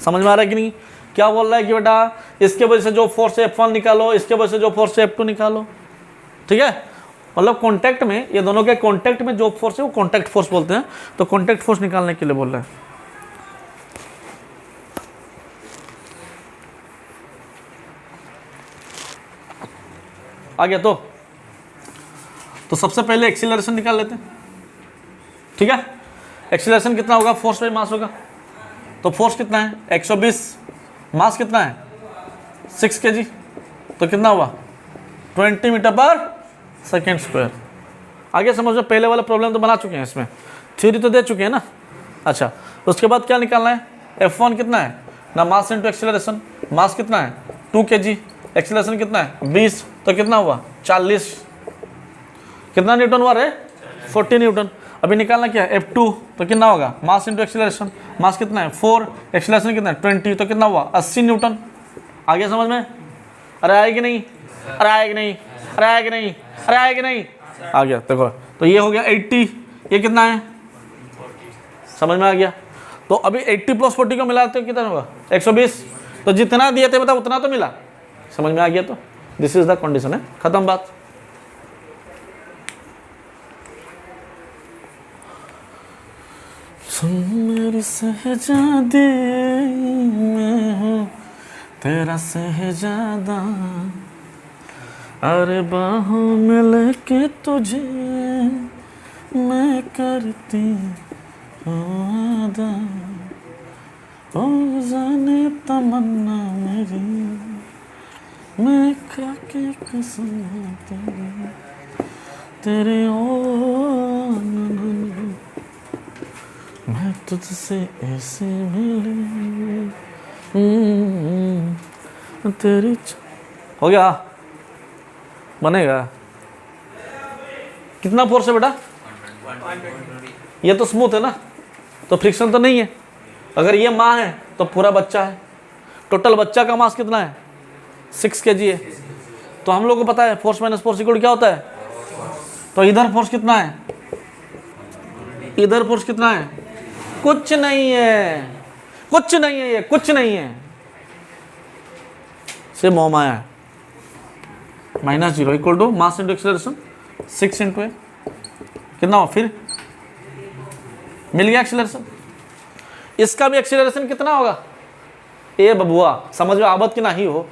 समझ में आ रहा है कि नहीं? क्या बोल रहा है कि बेटा इसके वजह से जो फोर्स है F1 निकालो, इसके वजह से जो फोर्स है F2 निकालो। ठीक है, मतलब कॉन्टैक्ट में, ये दोनों के कॉन्टैक्ट में जो फोर्स है वो कॉन्टैक्ट फोर्स बोलते हैं। तो कॉन्टैक्ट फोर्स निकालने के लिए बोल रहा है। आ गया? तो सबसे पहले एक्सीलरेशन निकाल लेते हैं। ठीक है, एक्सीलरेशन कितना होगा? फोर्स बाई मास होगा। तो फोर्स कितना है? 120, मास कितना है? 6 kg। तो कितना हुआ? 20 मीटर पर सेकेंड स्क्वायर। आगे समझो, पहले वाला प्रॉब्लम तो बना चुके हैं, इसमें थ्योरी तो दे चुके हैं ना। अच्छा, उसके बाद क्या निकालना है? F1 कितना है ना, मास इंटू एक्सीलरेशन। मास कितना है? 2 kg। एक्सीलरेशन कितना है? 20। तो कितना हुआ? 40। कितना न्यूटन हुआ रे? 40 न्यूटन। अभी निकालना क्या है? F2। तो कितना होगा? मास इंटू एक्सीलरेशन। मास कितना है? 4। एक्सीलरेशन कितना है? 20। तो कितना हुआ? 80 न्यूटन। आगे समझ में? अरे आएगी नहीं? अरे आएगी नहीं? अरे आएगी नहीं? अरे आएगी नहीं? आ गया। देखो, तो ये हो गया 80। ये कितना है? समझ में आ गया? तो अभी 80 + 40 को मिलाते हो कितना होगा? 120। तो जितना दिए थे बता उतना तो मिला। समझ में आ गया? तो दिस इज द कंडीशन है, खत्म बात। सुन मेरी सहजादी, मैं हूँ तेरा सहजादा, अरे बाहों में लेके तुझे मैं करती हूँ वादा, ओ जाने तमन्ना मेरी, मैं खाके कसम तेरे ओ मैं तुझसे ऐसे मिली तेरी हो गया? बनेगा? कितना फोर्स है बेटा? ये तो स्मूथ है ना, तो फ्रिक्शन तो नहीं है। अगर ये माँ है तो पूरा बच्चा है। टोटल बच्चा का मास कितना है? 6 kg है। तो हम लोग को पता है फोर्स माइनस फोर्स इक्वल क्या होता है। तो इधर फोर्स कितना है? इधर फोर्स कितना है? कुछ नहीं है, कुछ नहीं है, ये कुछ नहीं है, से मोह माया है। -0 equal to mass into acceleration 6 into A. कितना हो? फिर मिल गया एक्सीलरेशन। इसका भी एक्सीलरेशन कितना होगा? ए बबुआ, समझ में आवत कि नहीं हो?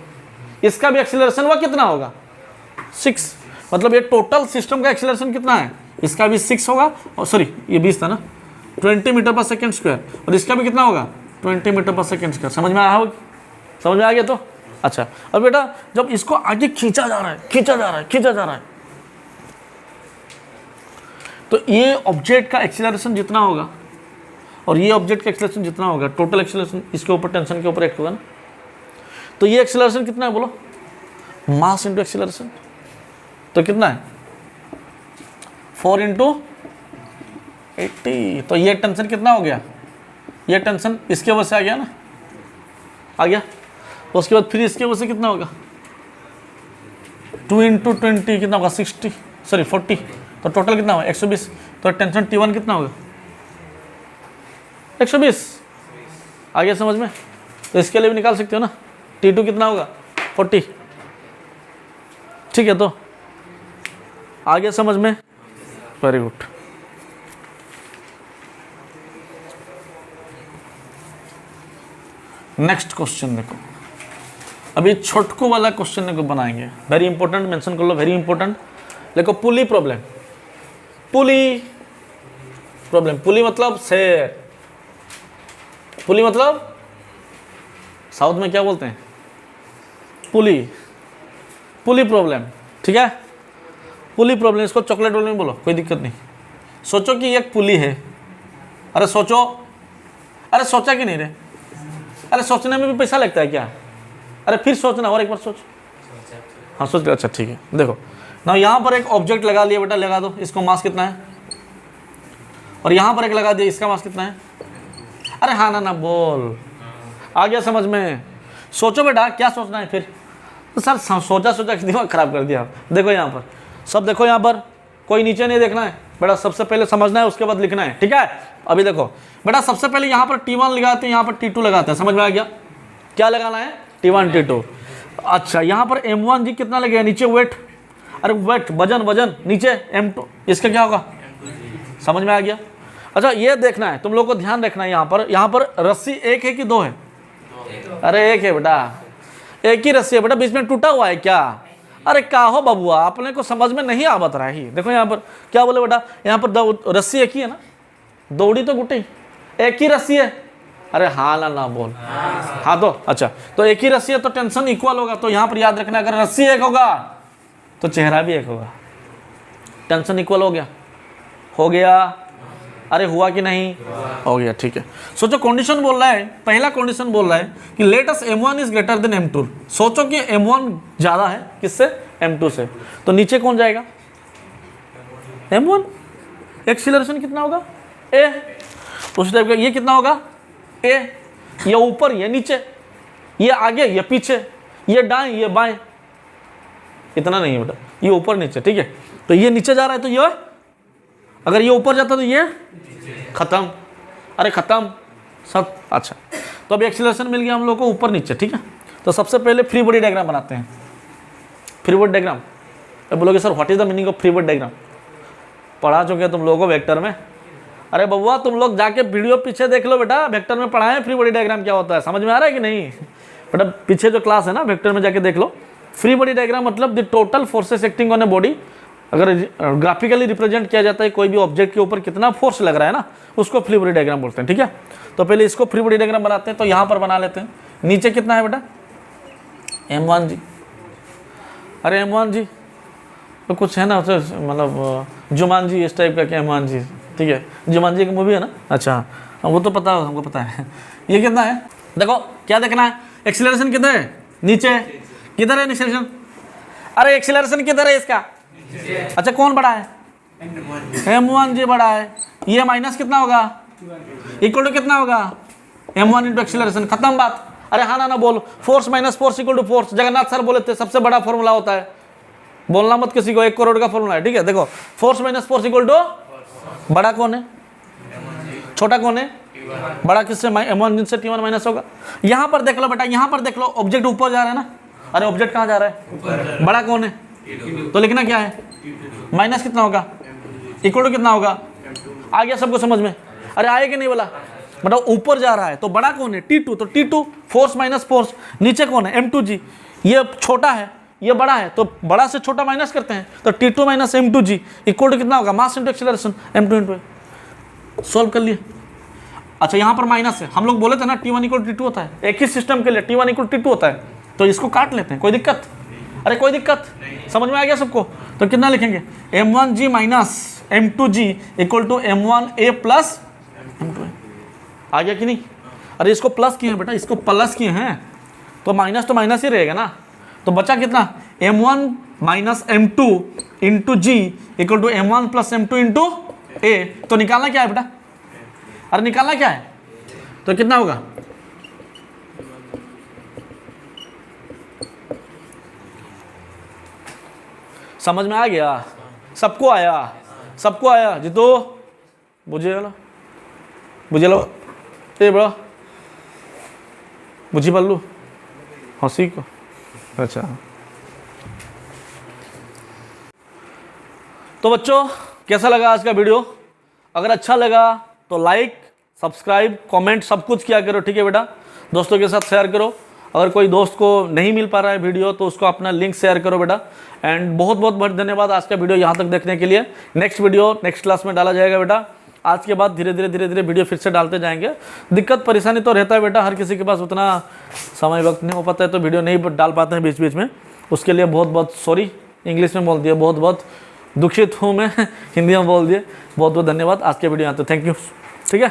इसका भी एक्सीलरेशन हुआ कितना होगा? 6। मतलब ये टोटल सिस्टम का एक्सीलरेशन कितना है? इसका भी 6 होगा, और सॉरी ये 20 था ना, 20 मीटर पर सेकेंड स्क्वायर। और इसका भी कितना होगा? 20 मीटर पर सेकेंड स्क्वायर। समझ में आया होगा? समझ में आ गया? तो अच्छा, अब बेटा जब इसको आगे खींचा जा रहा है, खींचा जा रहा है, खींचा जा रहा है, तो ये ऑब्जेक्ट का एक्सीलरेशन जितना होगा और ये ऑब्जेक्ट का एक्सीलरेशन जितना होगा, टोटल एक्सीलरेशन इसके ऊपर, टेंशन के ऊपर एक्ट होगा ना। तो ये एक्सीलरेशन कितना है बोलो? मास इंटू एक्सीलरेशन। तो कितना है? 4 इंटू 80। तो ये टेंशन कितना हो गया? ये टेंशन इसके वजह से आ गया ना, आ गया। तो उसके बाद फिर इसके वजह से कितना होगा? 2 इंटू 20 कितना होगा? 40। तो टोटल कितना होगा? 120। तो टेंशन T1 कितना होगा? 120। आ गया समझ में? तो इसके लिए भी निकाल सकते हो ना। T2 कितना होगा? 40। ठीक है, तो आ गया समझ में? Very good. नेक्स्ट क्वेश्चन देखो, अभी छोटको वाला क्वेश्चन को बनाएंगे। वेरी इंपॉर्टेंट, मेंशन कर लो, वेरी इंपॉर्टेंट। देखो, पुली प्रॉब्लम। पुली प्रॉब्लम, पुली मतलब शेर। पुली मतलब साउथ में क्या बोलते हैं? पुली। पुली प्रॉब्लम, ठीक है। पुली प्रॉब्लम, इसको चॉकलेट रोल में बोलो, कोई दिक्कत नहीं। सोचो कि एक पुली है। अरे सोचो, अरे सोचा कि नहीं रे? अरे सोचने में भी पैसा लगता है क्या? अरे फिर सोचना, और एक बार सोच। हाँ सोच, अच्छा ठीक है। देखो ना, यहाँ पर एक ऑब्जेक्ट लगा लिया बेटा, लगा दो। इसको मास कितना है? और यहाँ पर एक लगा दिया, इसका मास कितना है? अरे हाँ ना बोल, आ गया समझ में? सोचो बेटा क्या सोचना है फिर? तो सर सोचा के दिमाग खराब कर दिया। देखो यहाँ पर सब, देखो यहाँ पर कोई नीचे नहीं देखना है बेटा, सबसे पहले समझना है उसके बाद लिखना है, ठीक है? अभी देखो बेटा, सबसे पहले यहाँ पर T1 लगाते हैं, यहाँ पर T2 लगाते हैं, समझ में आ गया? क्या लगाना है? T1 T2। अच्छा यहाँ पर M1 जी कितना लगेगा? नीचे वेट, अरे वेट वजन नीचे M2, इसका क्या होगा? समझ में आ गया? अच्छा ये देखना है तुम लोग को, ध्यान रखना है यहाँ पर रस्सी एक है कि दो है? अरे एक है बेटा, एक ही रस्सी है बेटा, बीच में टूटा हुआ है क्या? अरे का हो बबुआ, अपने को समझ में नहीं आवत रहा ही। देखो यहाँ पर क्या बोले बेटा, यहाँ पर रस्सी एक ही है ना, दौड़ी तो गुटी एक ही रस्सी है। अरे हाँ ना बोल, हाँ तो अच्छा, तो एक ही रस्सी है तो टेंशन इक्वल होगा। तो यहाँ पर याद रखना, अगर रस्सी एक होगा तो चेहरा भी एक होगा, टेंशन इक्वल हो गया। अरे हुआ कि नहीं? हो गया, ठीक है। सोचो कंडीशन बोल रहा है, पहला कंडीशन बोल रहा है कि let us M1 is greater than M2। सोचो कि M1 ज्यादा है किससे? M2 से। तो नीचे कौन जाएगा? M1। एक्सीलरेशन कितना होगा? A। उस टाइप का ये कितना होगा? A। ये ऊपर, ये नीचे, ये आगे, ये पीछे, ये दाएं, ये बाएं, इतना नहीं है बेटा, ये ऊपर नीचे, ठीक है? तो ये नीचे जा रहा है तो ये, अगर ये ऊपर जाता तो ये खत्म। अरे खत्म सब। अच्छा तो अभी एक्सीलरेशन मिल गया हम लोग को ऊपर नीचे, ठीक है? तो सबसे पहले फ्री बॉडी डायग्राम बनाते हैं। फ्री बॉडी डायग्राम, अब बोलोगे sir what is the meaning of free body diagram? पढ़ा चुके तुम लोगों को वेक्टर में। अरे बउआ तुम लोग जाके वीडियो पीछे देख लो बेटा, वेक्टर में पढ़ाएं फ्री बॉडी डायग्राम क्या होता है, समझ में आ रहा है कि नहीं? बेटा पीछे जो क्लास है ना वेक्टर में जाके देख लो। फ्री बॉडी डायग्राम मतलब the total forces acting on a body. अगर ग्राफिकली रिप्रेजेंट किया जाता है कोई भी ऑब्जेक्ट के ऊपर कितना फोर्स लग रहा है ना, उसको फ्री बॉडी डायग्राम बोलते हैं, ठीक है? तो पहले इसको फ्री बॉडी डायग्राम बनाते हैं। तो यहाँ पर बना लेते हैं। नीचे कितना है बेटा? M1 जी। अरे M1 जी तो कुछ है ना, मतलब जुमान जी इस टाइप का क्या? M1 जी, ठीक है? जुमान जी की मूवी है ना? अच्छा वो तो पता है, हमको पता है। ये कितना है? देखो क्या देखना है, एक्सीलरेशन किधर है? नीचे। किधर है एक्सीलरेशन? अरे एक्सीलरेशन किधर है इसका? अच्छा कौन बड़ा है? M1 जी बड़ा है। ये माइनस कितना होगा? इक्वल टू कितना होगा? M1 इंटू एक्सीलरेशन, खत्म बात। अरे हाँ ना बोल, force minus force equal to force. Jagannath sir बोले थे सबसे बड़ा फॉर्मूला होता है, बोलना मत किसी को, 1 करोड़ का फॉर्मूला है, ठीक है? देखो force minus force equal to, बड़ा कौन है? छोटा कौन है? बड़ा किससे? M1 से T1 माइनस होगा। यहाँ पर देख लो बेटा, यहाँ पर देख लो, ऑब्जेक्ट ऊपर जा रहा है ना। अरे ऑब्जेक्ट कहाँ जा रहा है? बड़ा कौन है? तो लिखना क्या है? माइनस कितना होगा? इक्वल टू कितना होगा? आ गया सबको समझ में? अरे आए कि नहीं बोला? मतलब ऊपर जा रहा है तो बड़ा कौन है? T2। तो T2 फोर्स माइनस फोर्स। नीचे कौन है? M2G। ये छोटा है, ये बड़ा है, तो बड़ा से छोटा माइनस करते हैं, तो T2 minus M2G equal to कितना होगा? मास into acceleration, M2 into. Solve कर लिए। अच्छा यहाँ पर माइनस है, हम लोग बोले थे ना T1 इक्वल T2 होता है, एक ही सिस्टम के लिए T1 इक्वल T2 होता है, तो इसको काट लेते हैं, कोई दिक्कत? अरे कोई दिक्कत? समझ में आ गया सबको? तो कितना लिखेंगे? M1G minus M2G equal to M1A plus M2A। आ गया कि नहीं? अरे इसको प्लस किए हैं बेटा, इसको प्लस किए हैं तो माइनस ही रहेगा ना। तो बचा कितना? M1 minus M2 into G equal to M1 plus M2 into A। तो निकालना क्या है बेटा? अरे निकालना क्या है? तो कितना होगा? समझ में आ गया? सबको आया? सबको आया? जितो बुझे लो ए बड़ा बुझी पल्लू हंसी को। अच्छा तो बच्चों कैसा लगा आज का वीडियो? अगर अच्छा लगा तो लाइक, सब्सक्राइब, कमेंट सब कुछ किया करो, ठीक है बेटा? दोस्तों के साथ शेयर करो। अगर कोई दोस्त को नहीं मिल पा रहा है वीडियो तो उसको अपना लिंक शेयर करो बेटा। एंड बहुत बहुत धन्यवाद आज का वीडियो यहाँ तक देखने के लिए। नेक्स्ट वीडियो नेक्स्ट क्लास में डाला जाएगा बेटा। आज के बाद धीरे धीरे वीडियो फिर से डालते जाएंगे। दिक्कत परेशानी तो रहता है बेटा, हर किसी के पास उतना समय वक्त नहीं हो पाता है तो वीडियो नहीं डाल पाते हैं बीच बीच में, उसके लिए बहुत बहुत सॉरी। इंग्लिश में बोल दिया, बहुत बहुत दुखित हूँ मैं, हिंदी में बोल दिए। बहुत बहुत धन्यवाद। आज के वीडियो यहाँ तो थैंक यू, ठीक है।